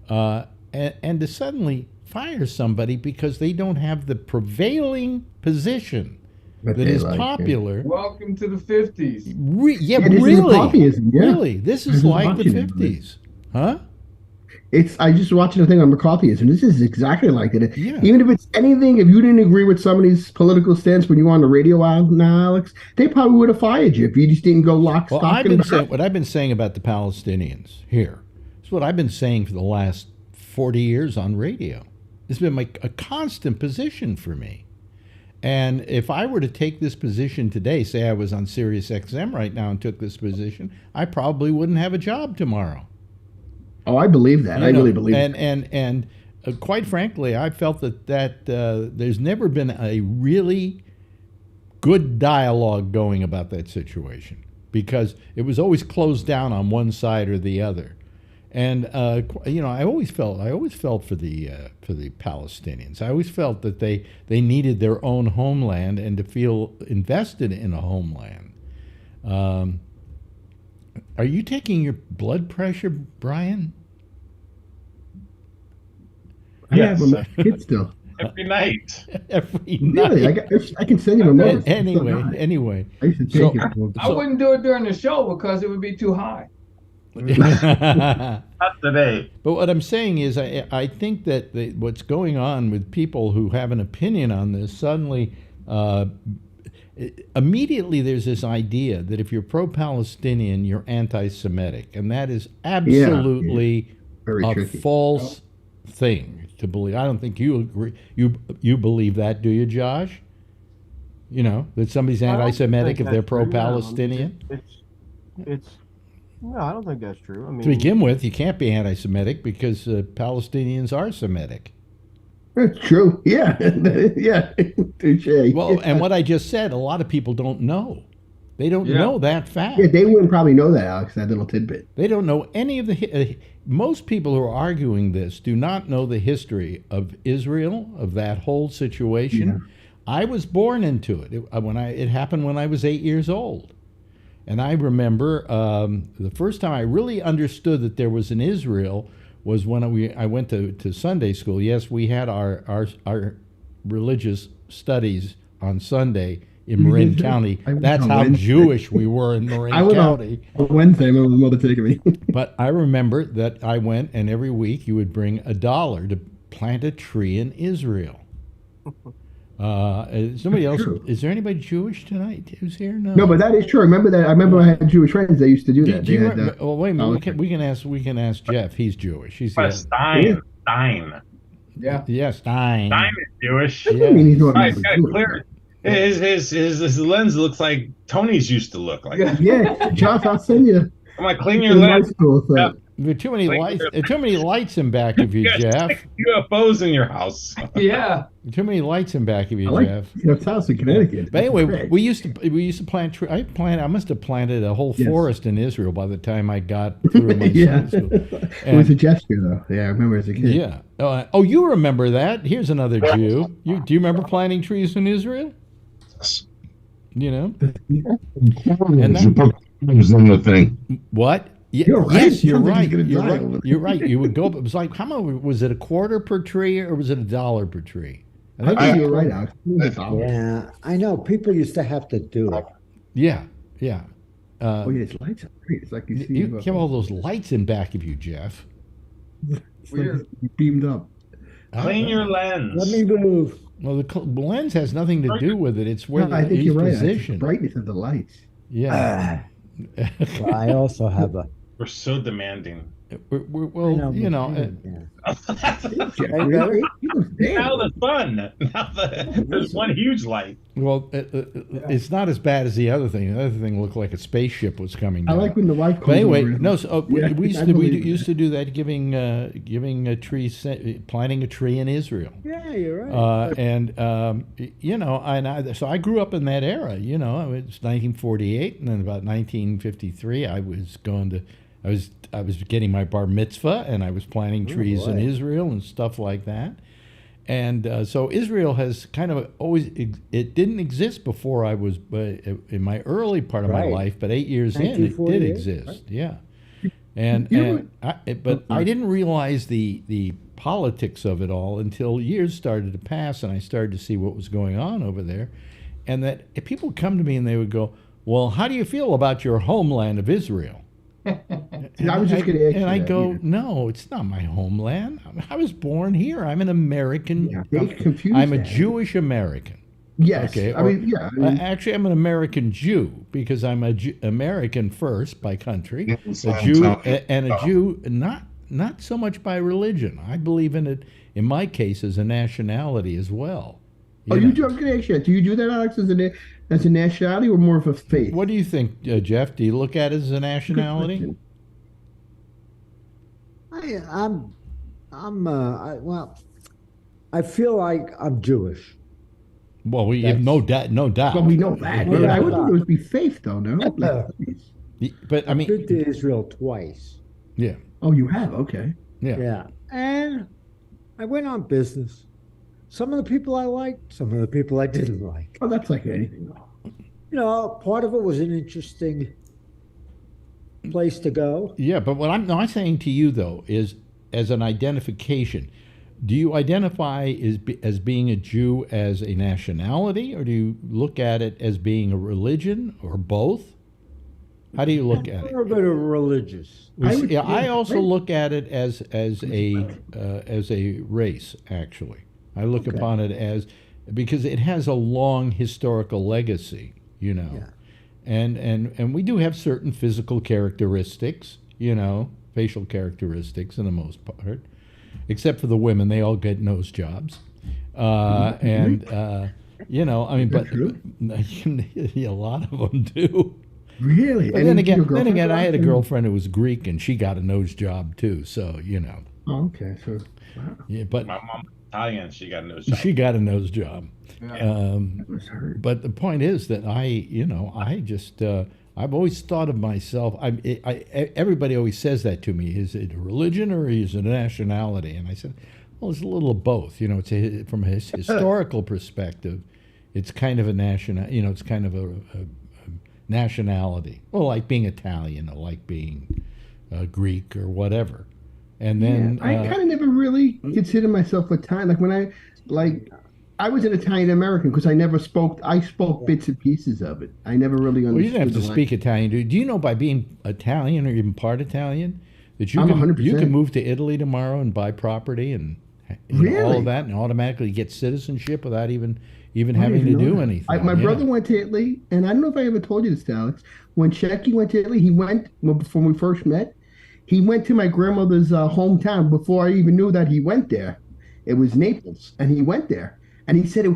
and to suddenly fire somebody because they don't have the prevailing position that is popular. Welcome to the 50s. Really, this is like the 50s, huh? I just watching a thing on McCarthyism. This is exactly like it. Yeah. Even if it's anything, if you didn't agree with somebody's political stance when you were on the radio now, Alex, they probably would have fired you if you just didn't go lock, stock, and barrel. What I've been saying about the Palestinians here is what I've been saying for the last 40 years on radio. It's been a constant position for me. And if I were to take this position today, say I was on Sirius XM right now and took this position, I probably wouldn't have a job tomorrow. Oh, I believe that. I really believe that. And quite frankly, I felt that there's never been a really good dialogue going about that situation because it was always closed down on one side or the other. And I always felt for the Palestinians. I always felt that they needed their own homeland and to feel invested in a homeland. Are you taking your blood pressure, Brian? Yes. I have my kids still. Every night. Every night. Really? I can send you a note. Anyway. I used to take it. I wouldn't do it during the show because it would be too high. Not today. But what I'm saying is I think that what's going on with people who have an opinion on this, suddenly, immediately there's this idea that if you're pro-Palestinian, you're anti-Semitic. And that is absolutely a false thing to believe. I don't think you agree. You believe that, do you, Josh? You know, that somebody's anti-Semitic if they're pro-Palestinian? No, I don't think that's true. I mean, to begin with, you can't be anti-Semitic because Palestinians are Semitic. That's true. Yeah. Yeah. Touché. Well, and what I just said, a lot of people don't know. They don't know that fact. Yeah, they wouldn't probably know that, Alex, that little tidbit. They don't know any of the... most people who are arguing this do not know the history of Israel, of that whole situation. Yeah. I was born into it. It happened when I was 8 years old. And I remember the first time I really understood that there was an Israel was when I went to Sunday school. Yes, we had our religious studies on Sunday in Marin County. That's how Jewish we were in Marin County. On Wednesday, my mother taking me. But I remember that I went, and every week you would bring $1 to plant a tree in Israel. Somebody else? True. Is there anybody Jewish tonight who's here? No, but that is true. I remember that. I remember I had Jewish friends that used to do that. Do you remember, well, wait a minute. We can ask Jeff. He's Jewish. He's Stein. Yeah. Yeah, Stein. Stein is Jewish. Yeah. I mean, he's not clear. His lens looks like Tony's used to look like. Yeah, Josh, I'll send you. I'm like, clean your lens. There are too many lights. Too many lights in back of you, Jeff. UFOs in your house. Yeah. Too many lights in back of you, Jeff. Jeff's house in Connecticut. But anyway, we used to plant trees. I must have planted a whole forest in Israel by the time I got through my Sunday school. It was a gesture, though. Yeah, I remember as a kid. Yeah. You remember that? Here's another Jew. Do you remember planting trees in Israel? You know. And that on the thing. What? Yeah, you're right. Yes, you're right. You're right. You would go. It was like, how much was it? $0.25 per tree, or was it $1 per tree? I think you're right, Alex. Yeah, I know. People used to have to do it. Yeah. It's lights up. It's like you see. You have all those lights in back of you, Jeff. Weird. Like beamed up. Clean your lens. Let me move. Well, the lens has nothing to do with it. It's where No, I think he's you're right. I think the positioned. brightness of the lights. Yeah. Well, I also have a. We're so demanding. Well, you know, Hey, Now the fun. Now there's one huge light. well, it's not as bad as the other thing. The other thing looked like a spaceship was coming I down. like when the wife comes But anyway, over. no. So Yeah, we I believe used to do that, giving a tree, planting a tree in Israel. Yeah, you're right. You know, so I grew up in that era. You know, it was 1948, and then about 1953, I was getting my bar mitzvah, and I was planting trees in boy. Israel and stuff like that. And so Israel has kind of always, it didn't exist before I was in my early part of my Right. life, but 8 years in, it did 1948, exist. right. Yeah. But I didn't realize the politics of it all until years started to pass, and I started to see what was going on over there. And that if people would come to me and they would go, well, how do you feel about your homeland of Israel? I was just going to ask you And I that, go, yeah. no, it's not my homeland. I was born here. I'm an American. Yeah, they confuse I'm a that. Jewish American. Yes. Okay. I mean, yeah. I mean, Actually, I'm an American Jew because I'm a American first by country, a Jew, and a Jew not so much by religion. I believe in it, in my case, as a nationality as well. I was going to ask you, do you do that, Alex, as a nationality or more of a faith? What do you think, Jeff? Do you look at it as a nationality? Well, I feel like I'm Jewish. Well, we have no doubt. Well, we know that. But I would think it would be faith, though, no? But I I've mean, been to Israel twice. yeah, Oh, you have? Okay. yeah. Yeah. And I went on business. Some of the people I liked, some of the people I didn't like. Oh, that's like anything. You know, part of it was an interesting place to go. Yeah, but what I'm saying to you though is, as an identification, do you identify as being a Jew as a nationality, or do you look at it as being a religion, or both? How do you look at it? A bit of religious. I also look at it as a race. Actually, I look upon it as, because it has a long historical legacy. You know. Yeah. And we do have certain physical characteristics, you know, facial characteristics in the most part, except for the women. They all get nose jobs. You know, I mean, but a lot of them do. Really? But then again, I had a girlfriend who was Greek, and she got a nose job too. So, you know. Oh, okay. So, wow. Yeah, but My mom's Italian. She got a nose job. she got a nose job. That was her. But the point is that I've always thought of myself. Everybody always says that to me. Is it a religion or is it a nationality? And I said, well, it's a little of both. You know, from a historical perspective, it's kind of a national. You know, it's kind of a nationality. Well, like being Italian, or like being Greek or whatever. And then I kind of never really considered myself Italian. Like when I was an Italian American because I spoke bits and pieces of it. I never really understood. Well, you didn't have to the speak Italian. Do you know by being Italian or even part Italian that you I'm can 100%. move to Italy tomorrow and buy property and all Really? of that and automatically get citizenship without even I having didn't to know do that. anything? My Yeah. brother went to Italy, and I don't know if I ever told you this, Alex. When Checky went to Italy, before we first met, he went to my grandmother's hometown before I even knew that he went there. It was Naples, and he went there. And he said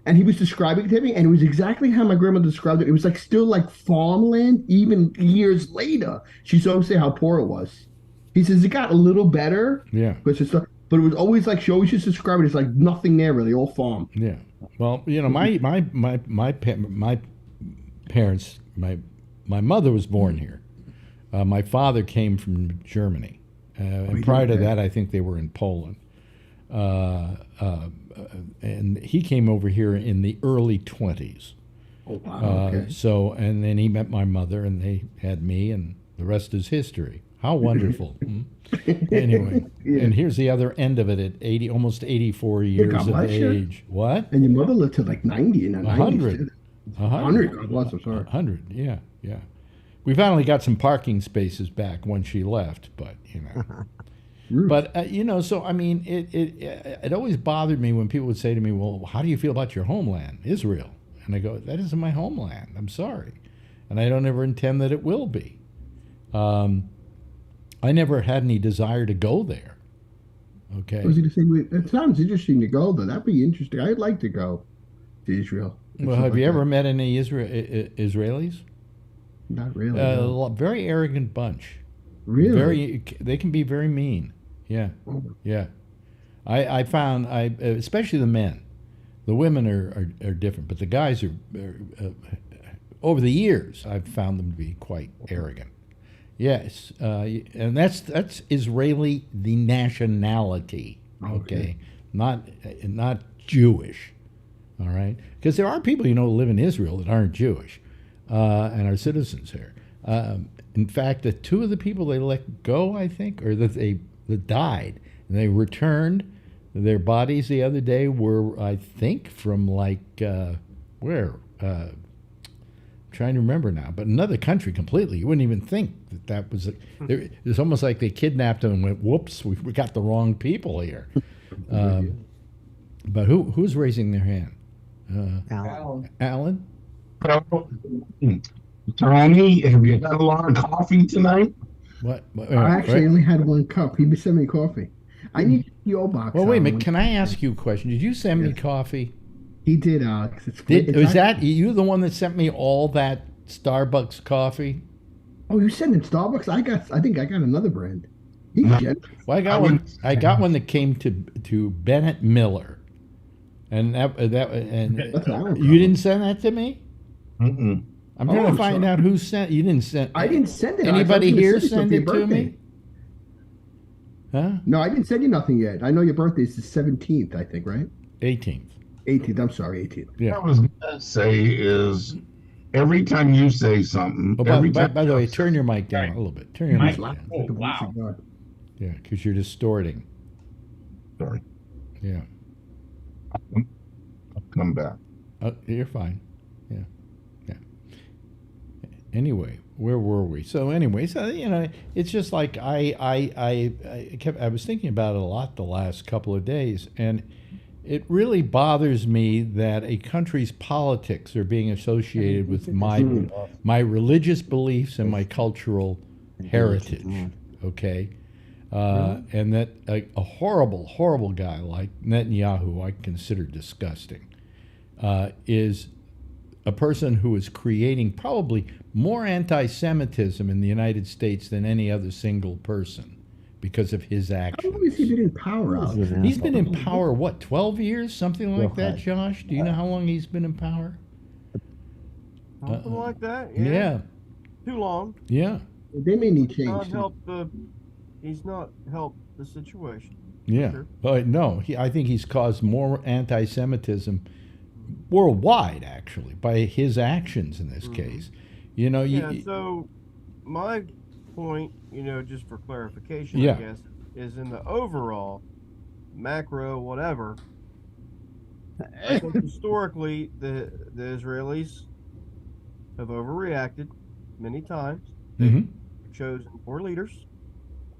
and he was describing it to me, and it was exactly how my grandmother described it. It was like still like farmland, even years later. She used to always say how poor it was. He says it got a little better, Yeah. but it was always like she always used to describe it as like nothing there really, all farm. Yeah. Well, you know, my parents, my mother was born here. My father came from Germany, and prior to that, I think they were in Poland. And he came over here in the early 20s. Oh wow! Okay. So, and then he met my mother, and they had me, and the rest is history. How wonderful! Anyway, and here's the other end of it at almost 84 years God of bless you. age. What? And your mother lived to like 90 in the 100. 90s. 100. God bless. I'm sorry. 100. Yeah, yeah. We finally got some parking spaces back when she left, but you know. But you know, so I mean, it always bothered me when people would say to me, "Well, how do you feel about your homeland, Israel?" And I go, "That isn't my homeland. I'm sorry, and I don't ever intend that it will be." I never had any desire to go there. Okay. I was going to say, it sounds interesting to go though. That'd be interesting. I'd like to go to Israel. Well, have you ever met any Israelis? Not really. No. Very arrogant bunch. Really? They can be very mean. Yeah, yeah. I found especially the men. The women are different, but the guys are over the years I've found them to be quite arrogant. Yes, and that's Israeli, the nationality. Okay, not Jewish. All right, because there are people who live in Israel that aren't Jewish and are citizens here. In fact, the two of the people they let go, I think, or that died, and they returned. Their bodies the other day were, I think, from like where? Trying to remember now, but another country completely. You wouldn't even think that was. It's almost like they kidnapped them and went, "Whoops, we got the wrong people here." But who's raising their hand? Alan. Tommy, have you had a lot of coffee tonight? What? I actually only had one cup. He sent me coffee. I need your box. Well, wait a minute. Can I ask you a question? Did you send me coffee? He did, Alex. Was that you the one that sent me all that Starbucks coffee? Oh, you sent him Starbucks? I think I got another brand. He's generous. Well, I got one. I got one that came to Bennett Miller, and you didn't send that to me. Mm-mm. I'm trying to find out who sent. You didn't send. I didn't send it. Anybody here send it to me? Huh? No, I didn't send you nothing yet. I know your birthday is the 17th, I think, right? 18th. 18th. I'm sorry, 18th. Yeah. What I was gonna say is, every time you say something, by the way, turn your mic down a little bit. Turn your mic down. Oh, wow. Yeah, because you're distorting. Sorry. Yeah. I'll come back. You're fine. Yeah. Yeah. Anyway, where were we? So anyway, it's just like I was thinking about it a lot the last couple of days, and it really bothers me that a country's politics are being associated with my religious beliefs and my cultural heritage. Okay. And that a horrible, horrible guy like Netanyahu, I consider disgusting, is a person who is creating probably more anti-Semitism in the United States than any other single person because of his actions. How long has he been in power, Alex? He's been in power, what, 12 years? Something like that, Josh? Do you know how long he's been in power? Something like that, yeah. Too long. Yeah. They may need change. He's not helped the situation. Yeah. Sure. But no, I think he's caused more anti-Semitism worldwide, actually, by his actions in this case. So my point, just for clarification, I guess, is in the overall macro whatever. I think historically the Israelis have overreacted many times. They've chosen poor leaders.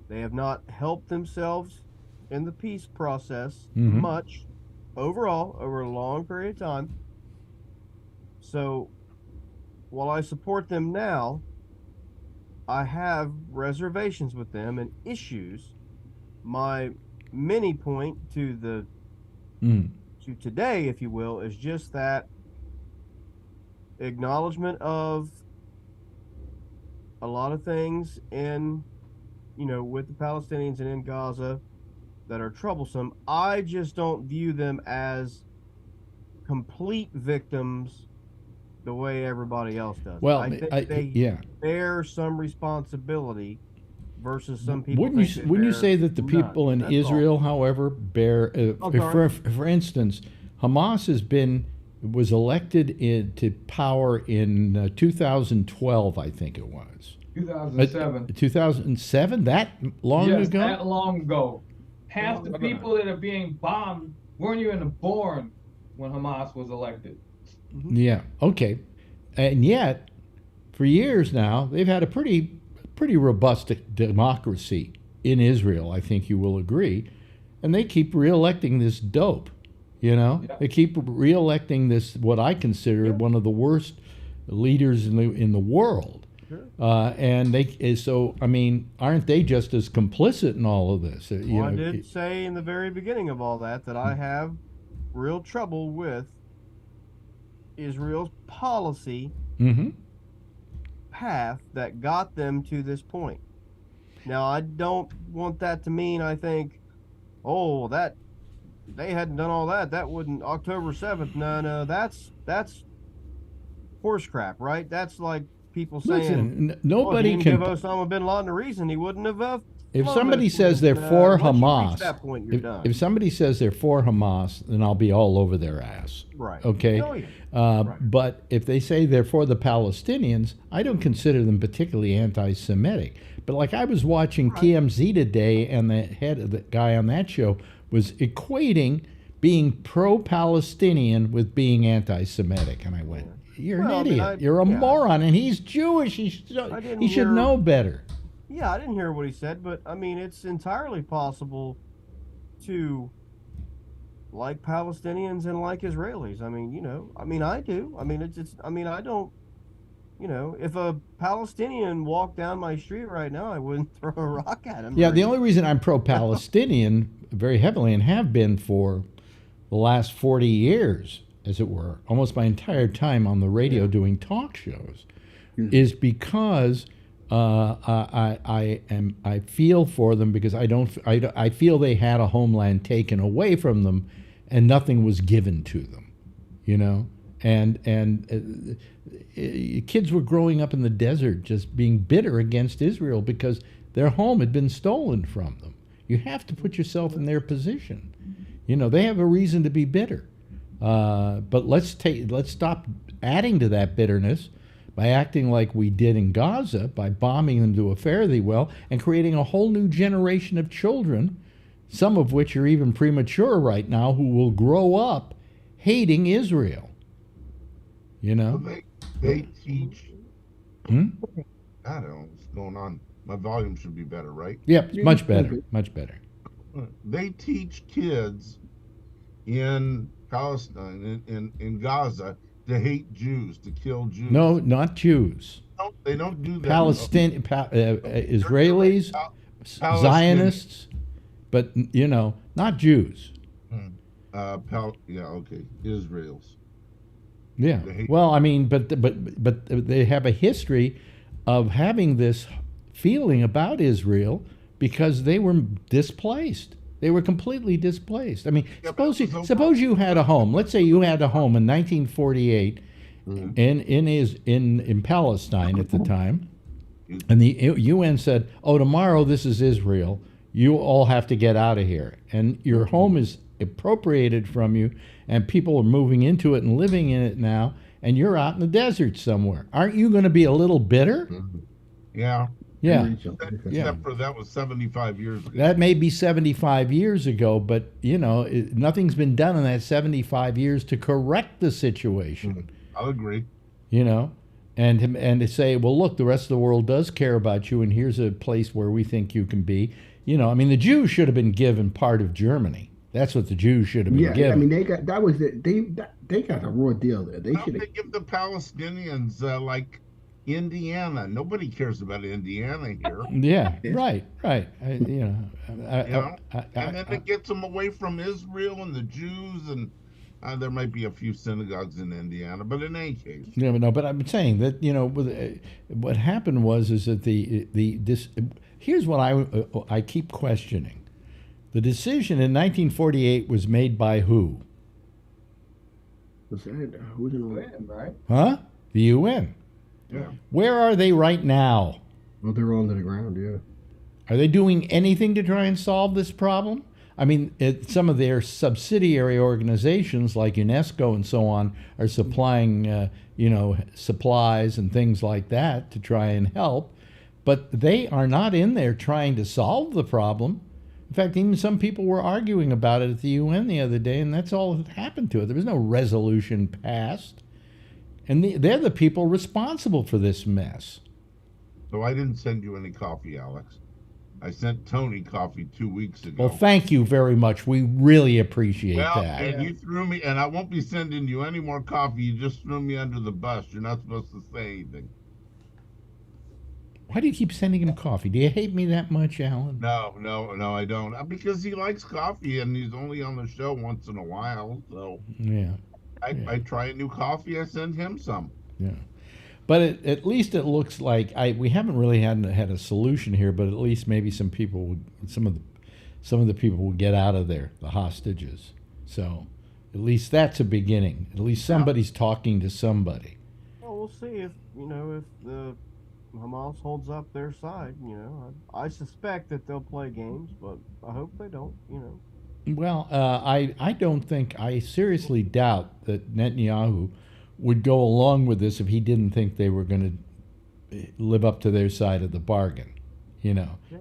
They have not helped themselves in the peace process much overall over a long period of time. So while I support them now, I have reservations with them and issues. My mini point to today, if you will, is just that acknowledgement of a lot of things with the Palestinians and in Gaza that are troublesome. I just don't view them as complete victims the way everybody else does. Well, I think they bear some responsibility versus some people. Wouldn't you say that the people in Israel, however, bear? For instance, Hamas was elected into power in 2012, I think it was. 2007. 2007? That long ago? Yes, that long ago. Half the people that are being bombed weren't even born when Hamas was elected. Yeah. Okay. And yet, for years now, they've had a pretty robust democracy in Israel, I think you will agree, and they keep reelecting this dope. You know, they keep reelecting this what I consider one of the worst leaders in the world. And so I mean, aren't they just as complicit in all of this? Well, I did say in the very beginning of all that I have real trouble with Israel's policy path that got them to this point. Now, I don't want that to mean I think, oh, that they hadn't done all that. That wouldn't October 7th. No, that's horse crap, right? That's like people saying, nobody he can give Osama bin Laden a reason he wouldn't have. If somebody says they're for Hamas, that point, you're done. if somebody says they're for Hamas, then I'll be all over their ass. Right. Okay. Oh, yeah. But if they say they're for the Palestinians, I don't consider them particularly anti-Semitic. But like I was watching TMZ today, and the guy on that show was equating being pro-Palestinian with being anti-Semitic, and I went, "You're an idiot. You're a moron." And he's Jewish. He should know better. Yeah, I didn't hear what he said, but I mean, it's entirely possible to like Palestinians and like Israelis. I mean, I do. I mean, I don't. If a Palestinian walked down my street right now, I wouldn't throw a rock at him. Yeah, the only reason I'm pro-Palestinian very heavily, and have been for the last 40 years, as it were, almost my entire time on the radio doing talk shows, is because I feel for them, because I feel they had a homeland taken away from them, and nothing was given to them, and kids were growing up in the desert just being bitter against Israel because their home had been stolen from them. You have to put yourself in their position. They have a reason to be bitter. But let's stop adding to that bitterness by acting like we did in Gaza, by bombing them to a fare thee well, and creating a whole new generation of children, some of which are even premature right now, who will grow up hating Israel. They teach. I don't know what's going on. My volume should be better, right? Yep, much better, much better. They teach kids in Palestine, in Gaza, to hate Jews, to kill Jews. No, not Jews. No, they don't do that. Israelis, Zionists, but not Jews. Israel's. Yeah. Well, I mean, but they have a history of having this feeling about Israel because they were displaced. They were completely displaced. I mean, suppose you had a home. Let's say you had a home in 1948 in Palestine at the time, and the UN said, "Oh, tomorrow this is Israel. You all have to get out of here," and your home is appropriated from you, and people are moving into it and living in it now, and you're out in the desert somewhere. Aren't you going to be a little bitter? Yeah. Yeah. Except for that was 75 years ago. That may be 75 years ago, but nothing's been done in that 75 years to correct the situation. I'll agree. And to say, well, look, the rest of the world does care about you, and here's a place where we think you can be. I mean, the Jews should have been given part of Germany. That's what the Jews should have been given. I mean, they got they got a raw deal there. They should give the Palestinians like Indiana. Nobody cares about Indiana here. Yeah, right. And then it gets them away from Israel and the Jews, and there might be a few synagogues in Indiana, but in any case. No, but I'm saying that what happened was that here's what I keep questioning. The decision in 1948 was made by who? Who's in the UN, right? Huh? The UN. Yeah. Where are they right now? Well, they're all under the ground, yeah. Are they doing anything to try and solve this problem? I mean, some of their subsidiary organizations like UNESCO and so on are supplying, supplies and things like that to try and help. But they are not in there trying to solve the problem. In fact, even some people were arguing about it at the UN the other day, and that's all that happened to it. There was no resolution passed. And they're the people responsible for this mess. So I didn't send you any coffee, Alex. I sent Tony coffee 2 weeks ago. Well, thank you very much. We really appreciate Well, that. and you threw me, and I won't be sending you any more coffee. You just threw me under the bus. You're not supposed to say anything. Why do you keep sending him coffee? Do you hate me that much, Alan? No, I don't. Because he likes coffee, and he's only on the show once in a while. So Yeah. I try a new coffee. I send him some. Yeah. But at least it looks like we haven't really had a solution here, but at least maybe some of the people will get out of there, the hostages. So at least that's a beginning. At least somebody's talking to somebody. Well, we'll see if the Hamas holds up their side. I suspect that they'll play games, but I hope they don't. Well, I seriously doubt that Netanyahu would go along with this if he didn't think they were going to live up to their side of the bargain.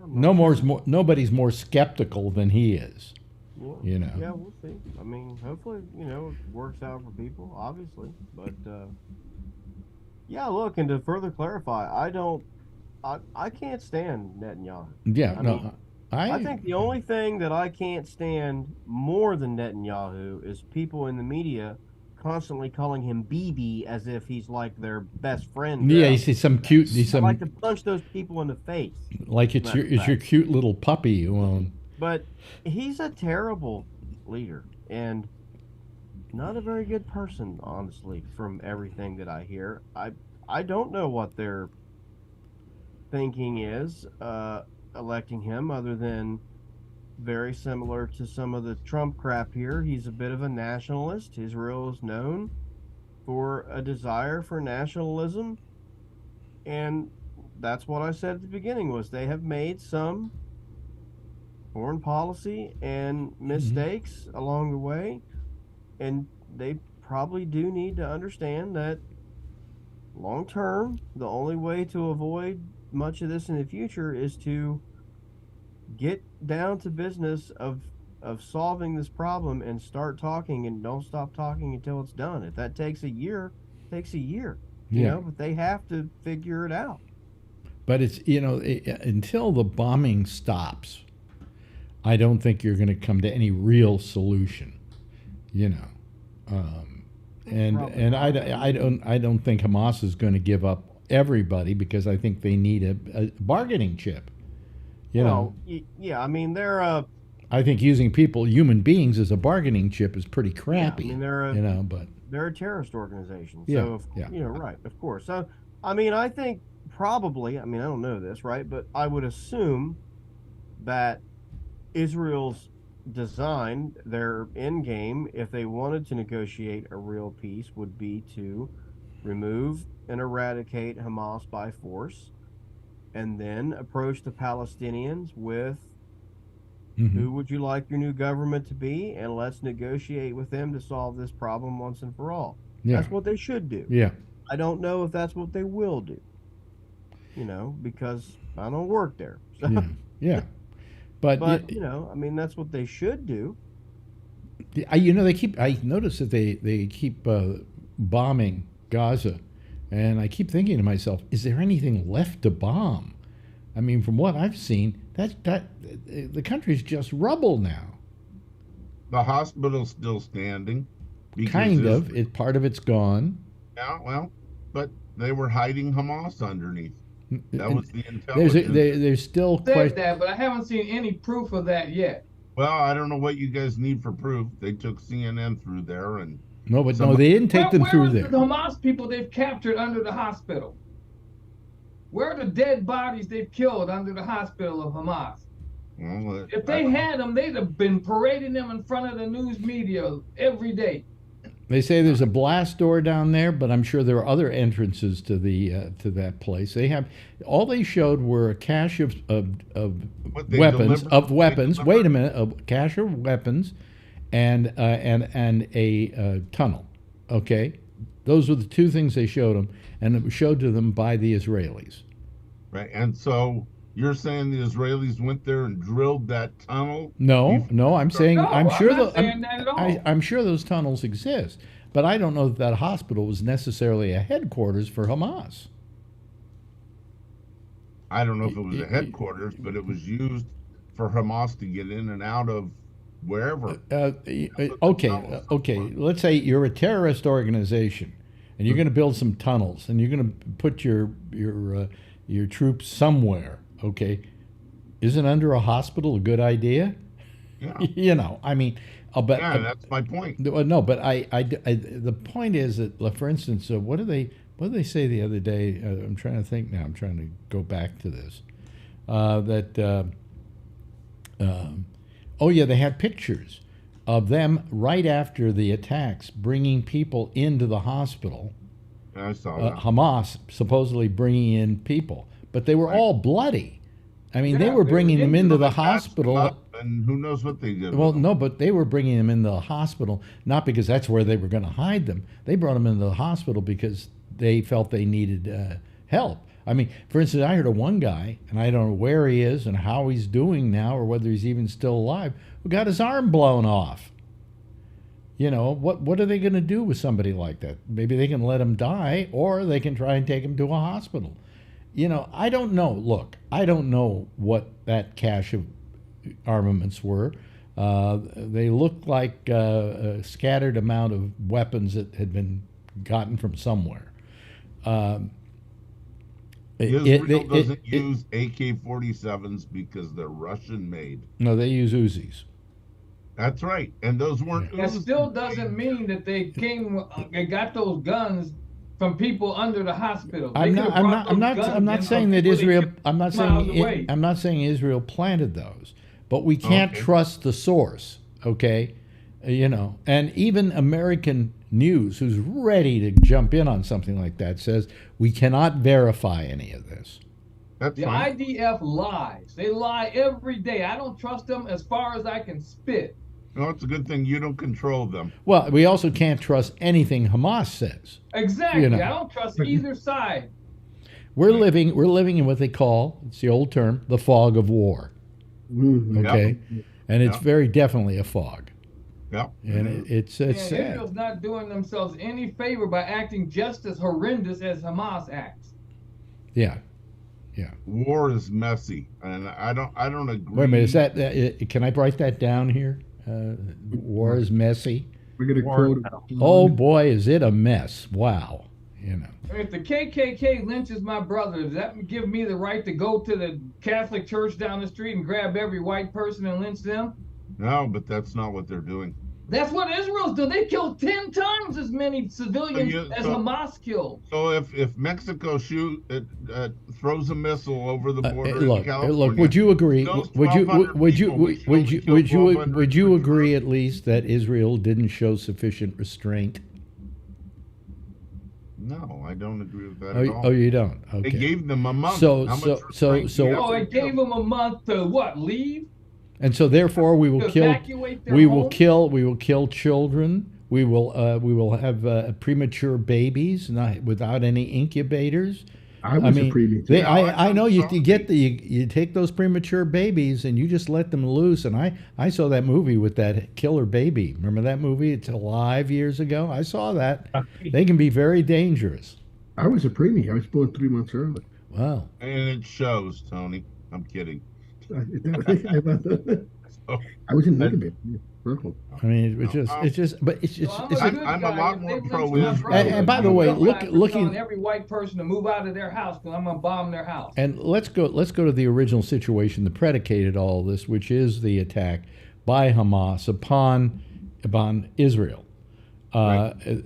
Nobody's more skeptical than he is. Well, Yeah, we'll see. I mean, hopefully, it works out for people, obviously. But yeah, look, and to further clarify, I can't stand Netanyahu. Yeah, I think the only thing that I can't stand more than Netanyahu is people in the media constantly calling him BB as if he's like their best friend. Yeah, he's some cute. I like to punch those people in the face. Like it's your cute little puppy. But he's a terrible leader and not a very good person, honestly, from everything that I hear. I don't know what their thinking is electing him, other than very similar to some of the Trump crap here. He's a bit of a nationalist. Israel is known for a desire for nationalism, and that's what I said at the beginning, was they have made some foreign policy and mistakes along the way, and they probably do need to understand that long term, the only way to avoid much of this in the future is to get down to business of solving this problem and start talking, and don't stop talking until it's done. If that takes a year, it takes a year. But they have to figure it out. But it's until the bombing stops, I don't think you're going to come to any real solution. And I don't think Hamas is going to give up everybody, because I think they need a bargaining chip. Yeah, I mean, they're I think using human beings as a bargaining chip is pretty crappy. I mean, they're a terrorist organization. So right, of course. So I mean, I think probably, I mean, I don't know this, right, but I would assume that Israel's design, their end game, if they wanted to negotiate a real peace, would be to remove and eradicate Hamas by force, and then approach the Palestinians with who would you like your new government to be, and let's negotiate with them to solve this problem once and for all. That's what they should do. I don't know if that's what they will do, because I don't work there. So. But I mean, that's what they should do. I notice that they keep bombing Gaza, and I keep thinking to myself, is there anything left to bomb? I mean, from what I've seen, that the country's just rubble now. The hospital's still standing. Kind of. Part of it's gone. Yeah, well, but they were hiding Hamas underneath. That was the intelligence. There's still said that, but I haven't seen any proof of that yet. Well, I don't know what you guys need for proof. They took CNN through there, and no, they didn't take them through there. The Hamas people they've captured under the hospital? Where are the dead bodies they've killed under the hospital of Hamas? Well, if they had them, they'd have been parading them in front of the news media every day. They say there's a blast door down there, but I'm sure there are other entrances to that place. All they showed were a cache of weapons. Wait a minute, a cache of weapons, and a tunnel. Okay, those were the two things they showed them, and it was showed to them by the Israelis. Right, and so you're saying the Israelis went there and drilled that tunnel? No, I'm saying I'm sure that at all. I'm sure those tunnels exist, but I don't know that hospital was necessarily a headquarters for Hamas. I don't know if it was a headquarters, but it was used for Hamas to get in and out of wherever. Okay. Let's say you're a terrorist organization, and you're going to build some tunnels, and you're going to put your troops somewhere. Okay, isn't under a hospital a good idea? Yeah. You know, I mean, but that's my point. No, but the point is that, for instance, what did they say the other day? I'm trying to think now. I'm trying to go back to this. They had pictures of them right after the attacks bringing people into the hospital. I saw that. Hamas supposedly bringing in people, but they were all bloody. I mean, they were bringing them into the hospital. And who knows what they did. Well, no, but they were bringing them into the hospital, not because that's where they were going to hide them. They brought them into the hospital because they felt they needed help. I mean, for instance, I heard of one guy, and I don't know where he is and how he's doing now or whether he's even still alive, who got his arm blown off. You know, what are they going to do with somebody like that? Maybe they can let him die, or they can try and take him to a hospital. You know, I don't know. Look, I don't know what that cache of armaments were. They looked like a scattered amount of weapons that had been gotten from somewhere. Israel doesn't use AK-47s because they're Russian made. No, they use Uzis. That's right, and those weren't. That still doesn't mean that they got those guns from people under the hospital. I'm not saying that Israel. I'm not saying Israel planted those, but we can't trust the source. Okay, you know, and even American news, who's ready to jump in on something like that, says we cannot verify any of this. The IDF lies. They lie every day. I don't trust them as far as I can spit. No, it's a good thing you don't control them. Well, we also can't trust anything Hamas says. Exactly. You know. I don't trust either side. We're living in what they call, it's the old term, the fog of war. Okay? Yep. And it's very definitely a fog. Yep. And it's sad. Israel's not doing themselves any favor by acting just as horrendous as Hamas acts. Yeah. War is messy, and I don't agree. Wait a minute, is that can I write that down here? War is messy. We're gonna quote. Oh boy, is it a mess! Wow, you know. If the KKK lynches my brother, does that give me the right to go to the Catholic church down the street and grab every white person and lynch them? No, but that's not what they're doing. That's what Israel's doing. They killed 10 times as many civilians as Hamas killed. So if Mexico throws a missile over the border in California, look, would you agree? Would you agree at least that Israel didn't show sufficient restraint? No, I don't agree with that at all. Oh, you don't. Okay. They gave them a month. They gave them a month to what? Leave? And so therefore we will kill children. We will have premature babies without any incubators. I know you take those premature babies and you just let them loose. And I saw that movie with that killer baby. Remember that movie? It's Alive years ago. I saw that. They can be very dangerous. I was a preemie. I was born 3 months early. Wow. And it shows, Tony. I'm kidding. I was in Megabit. I mean, it's just. I'm a lot more pro-Israel. And by the way, looking every white person to move out of their house because I'm gonna bomb their house. And let's go to the original situation that predicated all of this, which is the attack by Hamas upon Israel.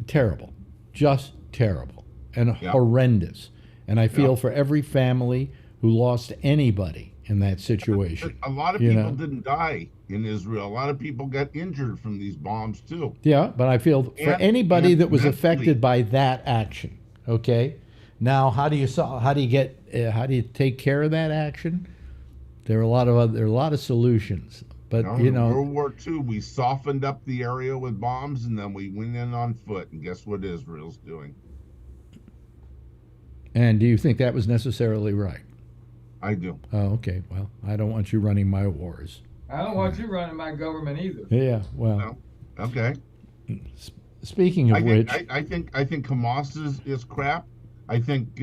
Terrible, just terrible, and horrendous. And I feel for every family who lost anybody in that situation. A lot of people didn't die in Israel. A lot of people got injured from these bombs too. Yeah, but I feel for anybody that was affected by that action. Okay, now how do you take care of that action? There are a lot of solutions, but in World War II, we softened up the area with bombs, and then we went in on foot. And guess what Israel's doing? And do you think that was necessarily right? I do. Oh, okay. Well, I don't want you running my wars. I don't want you running my government either. Yeah. Well. No. Okay. Speaking of which, I think Hamas is crap. I think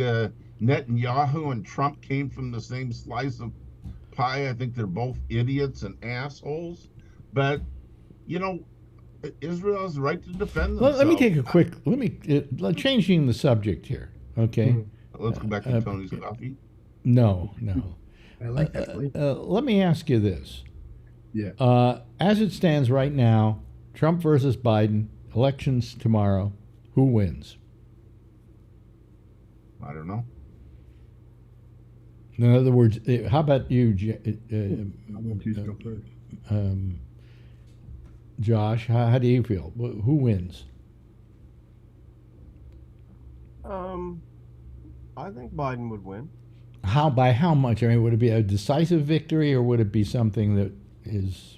Netanyahu and Trump came from the same slice of pie. I think they're both idiots and assholes. But, you know, Israel has the right to defend themselves. Let me take a quick. Changing the subject here. Okay. Let's go back to Tony's coffee. No. I like that. Let me ask you this. Yeah. As it stands right now, Trump versus Biden, elections tomorrow. Who wins? I don't know. In other words, how about you, Josh? How do you feel? Who wins? I think Biden would win. By how much? I mean, would it be a decisive victory, or would it be something that is,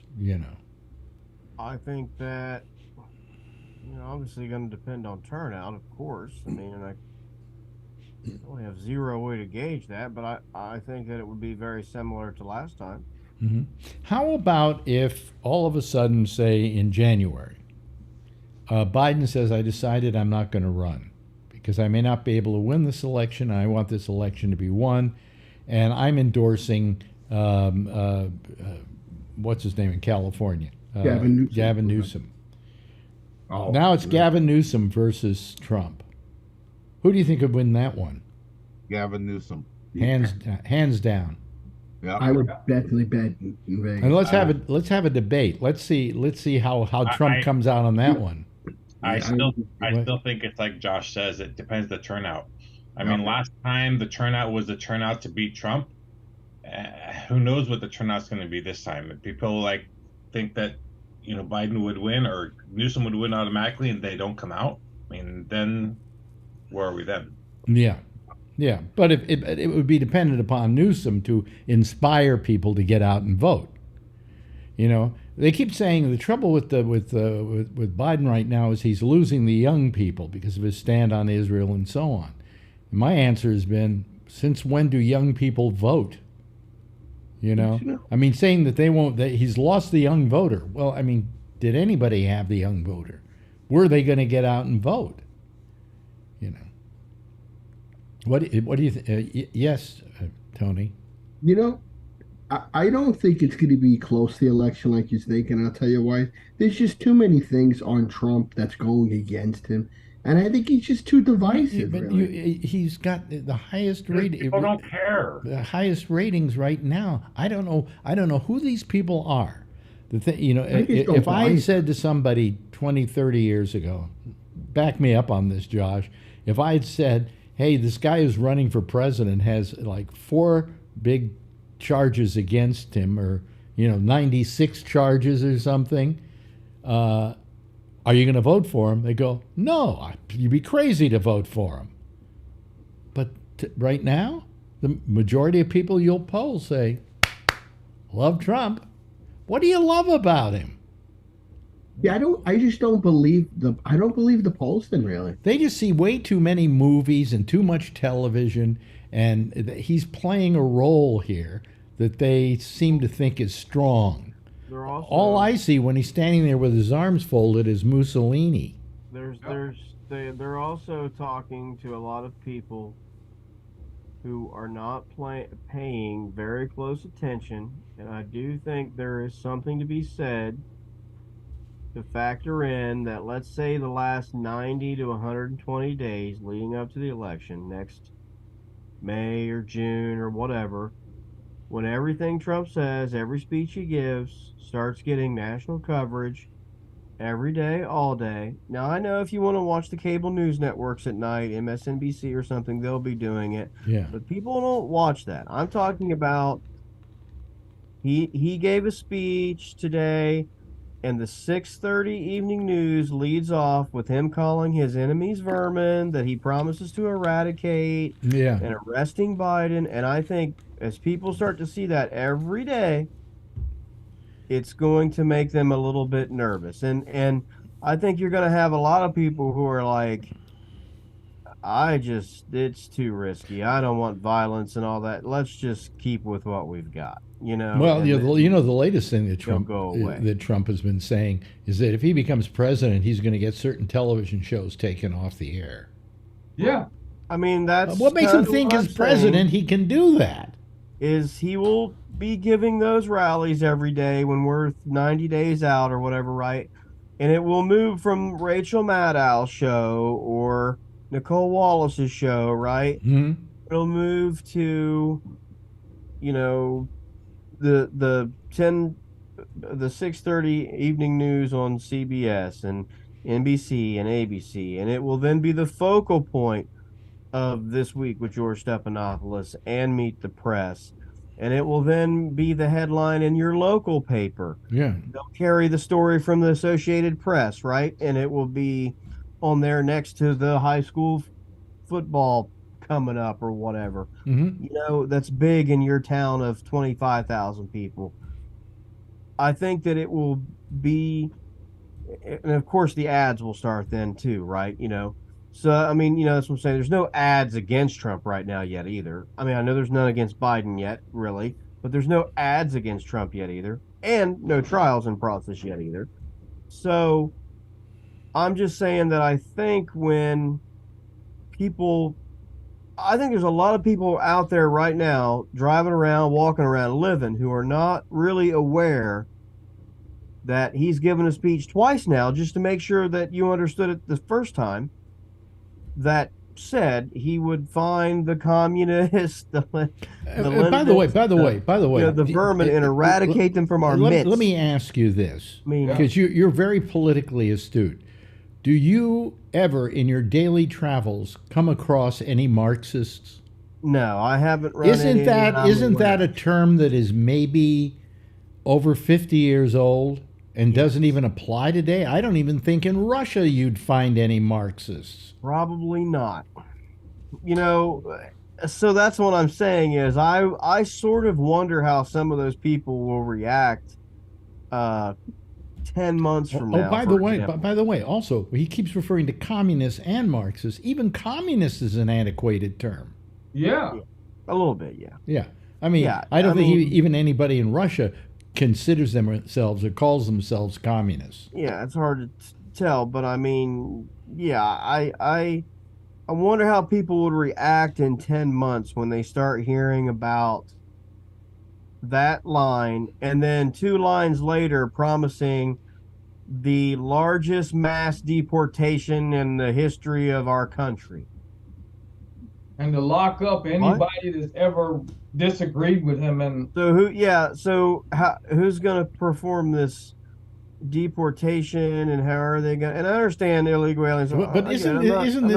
I think that, obviously going to depend on turnout, of course. I mean, I only have zero way to gauge that, but I think that it would be very similar to last time. Mm-hmm. How about if all of a sudden, say in January, Biden says, I decided I'm not going to run because I may not be able to win this election. And I want this election to be won. And I'm endorsing, what's his name in California? Gavin Newsom. Oh, now it's Gavin Newsom versus Trump. Who do you think would win that one? Gavin Newsom. Hands down. Yeah. I would definitely bet in Vegas. And let's have a debate. Let's see how Trump comes out on that one. I still think it's like Josh says. It depends the turnout. I mean, last time the turnout was the turnout to beat Trump. Who knows what the turnout's going to be this time? If people think that Biden would win or Newsom would win automatically, and they don't come out, I mean, then where are we then? Yeah. But it would be dependent upon Newsom to inspire people to get out and vote. They keep saying the trouble with Biden right now is he's losing the young people because of his stand on Israel and so on. And my answer has been, since when do young people vote? I mean, saying that they won't, that he's lost the young voter. Well, I mean, did anybody have the young voter? Were they going to get out and vote? What do you think? Yes, Tony. I don't think it's going to be close, the election, like you think, and I'll tell you why. There's just too many things on Trump that's going against him, and I think he's just too divisive. But really. He's got the highest rating. People don't care. The highest ratings right now. I don't know who these people are. If I said to somebody 20, 30 years ago, back me up on this, Josh. If I had said, hey, this guy who's running for president has 4 big charges against him, or 96 charges or something, are you going to vote for him? They go, no, you'd be crazy to vote for him. But right now, the majority of people you'll poll say, love Trump. What do you love about him? Yeah, I just don't believe the polls then, really. They just see way too many movies and too much television, and he's playing a role here that they seem to think is strong. All I see when he's standing there with his arms folded is Mussolini. They're also talking to a lot of people who are not paying very close attention, and I do think there is something to be said to factor in that, let's say, the last 90 to 120 days leading up to the election next May or June or whatever, when everything Trump says, every speech he gives starts getting national coverage every day, all day. Now, I know if you want to watch the cable news networks at night, MSNBC or something, they'll be doing it. Yeah. But people don't watch that. I'm talking about he gave a speech today, and the 6:30 evening news leads off with him calling his enemies vermin that he promises to eradicate, and arresting Biden. And I think as people start to see that every day, it's going to make them a little bit nervous. And I think you're going to have a lot of people who are like, it's too risky. I don't want violence and all that. Let's just keep with what we've got. Well, the latest thing that Trump has been saying is that if he becomes president, he's going to get certain television shows taken off the air. Yeah. I mean, that's What makes him kinda think what as I'm president saying, he can do that? is he will be giving those rallies every day when we're 90 days out or whatever, right? And it will move from Rachel Maddow's show or Nicole Wallace's show, right? Hmm. It'll move to, you know, the 6:30 evening news on CBS and NBC and ABC, and it will then be the focal point of This Week with George Stephanopoulos and Meet the Press. And it will then be the headline in your local paper. Yeah. They'll carry the story from the Associated Press, right? And it will be on there next to the high school football coming up or whatever. Mm-hmm. You know, that's big in your town of 25,000 people. I think that it will be, and of course the ads will start then too, right? You know, so I mean, you know, that's what I'm saying. There's no ads against Trump right now yet either. I mean, I know there's none against Biden yet, really, but there's no ads against Trump yet either, and no trials in process yet either. So I'm just saying that I think when people, I think there's a lot of people out there right now driving around, walking around, living who are not really aware that he's given a speech twice now just to make sure that you understood it the first time, that said he would find the communists, the by the way, you know, the vermin and eradicate them from our midst. Let me ask you this, I mean, because you're very politically astute. Do you ever, in your daily travels, come across any Marxists? No, I haven't run Isn't into that a term that is maybe over 50 years old and doesn't even apply today? I don't even think in Russia you'd find any Marxists. Probably not. You know, so that's what I'm saying is I sort of wonder how some of those people will react 10 months from now. By the way, also, he keeps referring to communists and Marxists. Even communist is an antiquated term. Yeah. A little bit, yeah. Yeah. I mean, I don't think even anybody in Russia considers themselves or calls themselves communists. Yeah, it's hard to tell, but I mean, yeah, I wonder how people would react in 10 months when they start hearing about that line and then 2 lines later promising the largest mass deportation in the history of our country. And to lock up anybody that's ever disagreed with him. And so who's going to perform this deportation, and how are they going to, and I understand illegal aliens, but isn't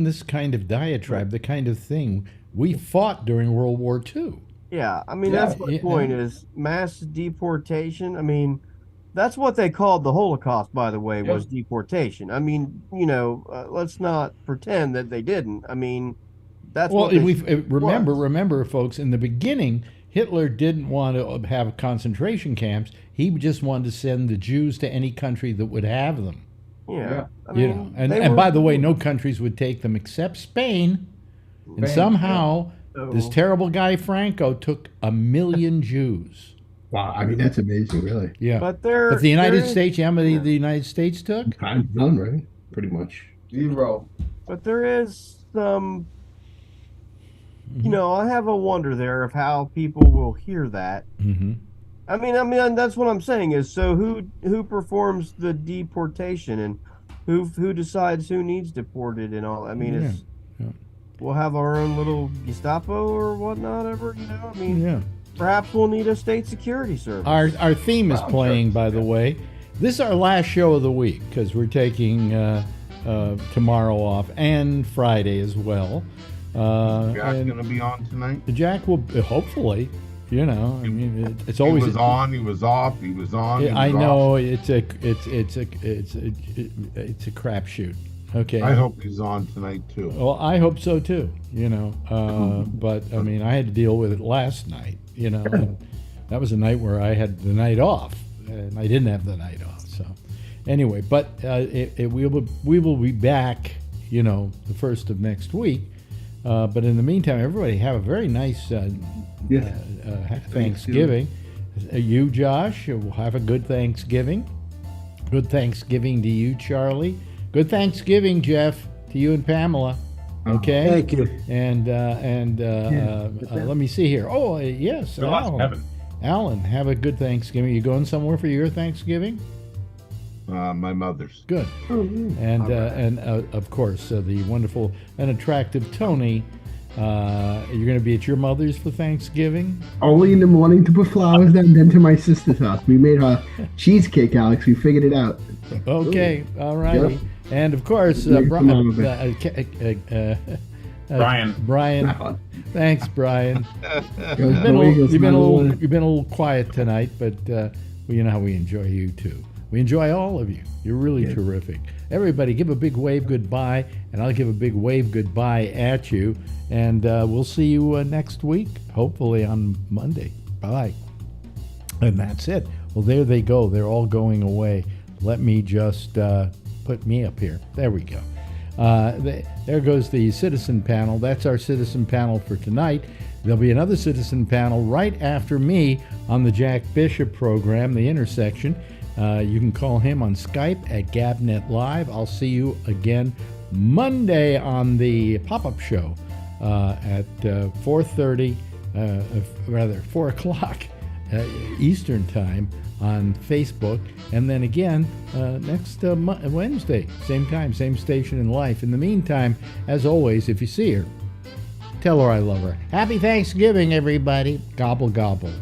this kind of diatribe the kind of thing we fought during World War II? Yeah, I mean, that's my point is mass deportation. I mean, that's what they called the Holocaust, by the way, was deportation. I mean, you know, let's not pretend that they didn't. I mean, that's what remember, folks, in the beginning, Hitler didn't want to have concentration camps. He just wanted to send the Jews to any country that would have them. Yeah. I you mean, know, and by the way, no countries would take them except Spain. And somehow this terrible guy Franco took 1 million Jews. Wow, I mean, that's amazing, really. Yeah. But the United States, how many the United States took? None, right? Pretty much. 0. But there is some, you know, I have a wonder there of how people will hear that. Mm-hmm. I mean, that's what I'm saying is, so who performs the deportation and who decides who needs deported and all? I mean, we'll have our own little Gestapo or whatnot ever, you know? I mean, perhaps we'll need a state security service. Our theme is playing, by the way. This is our last show of the week because we're taking tomorrow off and Friday as well. Jack's going to be on tonight? Jack will, hopefully. You know, I mean, it's always. He was on. He was off. He was on. I know it's a crapshoot. Okay. I hope he's on tonight too. Well, I hope so too. You know, but I mean, I had to deal with it last night. You know, and that was a night where I had the night off, and I didn't have the night off. So, anyway, but we will be back. You know, the first of next week. But in the meantime, everybody have a very nice Thanksgiving. You, Josh, will have a good Thanksgiving. Good Thanksgiving to you, Charlie. Good Thanksgiving, Jeff, to you and Pamela. Okay. Thank you. And let me see here. Oh, yes, We lost Alan. Kevin. Alan, have a good Thanksgiving. You going somewhere for your Thanksgiving? My mother's. Good. And of course, the wonderful and attractive Tony. You're going to be at your mother's for Thanksgiving? Only in the morning to put flowers down, then to my sister's house. We made her cheesecake, Alex. We figured it out. Okay, all righty. Yep. And of course, Brian. Brian. Thanks, Brian. You've You've been a little quiet tonight, but well, you know how we enjoy you too. We enjoy all of you. You're really terrific. Everybody, give a big wave goodbye, and I'll give a big wave goodbye at you. And we'll see you next week, hopefully on Monday. Bye. And that's it. Well, there they go. They're all going away. Let me just put me up here. There we go. There goes the citizen panel. That's our citizen panel for tonight. There'll be another citizen panel right after me on the Jack Bishop program, The Intersection. You can call him on Skype at GabNet Live. I'll see you again Monday on the pop-up show at 4:30, rather 4 o'clock Eastern Time on Facebook, and then again next Wednesday, same time, same station in life. In the meantime, as always, if you see her, tell her I love her. Happy Thanksgiving, everybody. Gobble, gobble.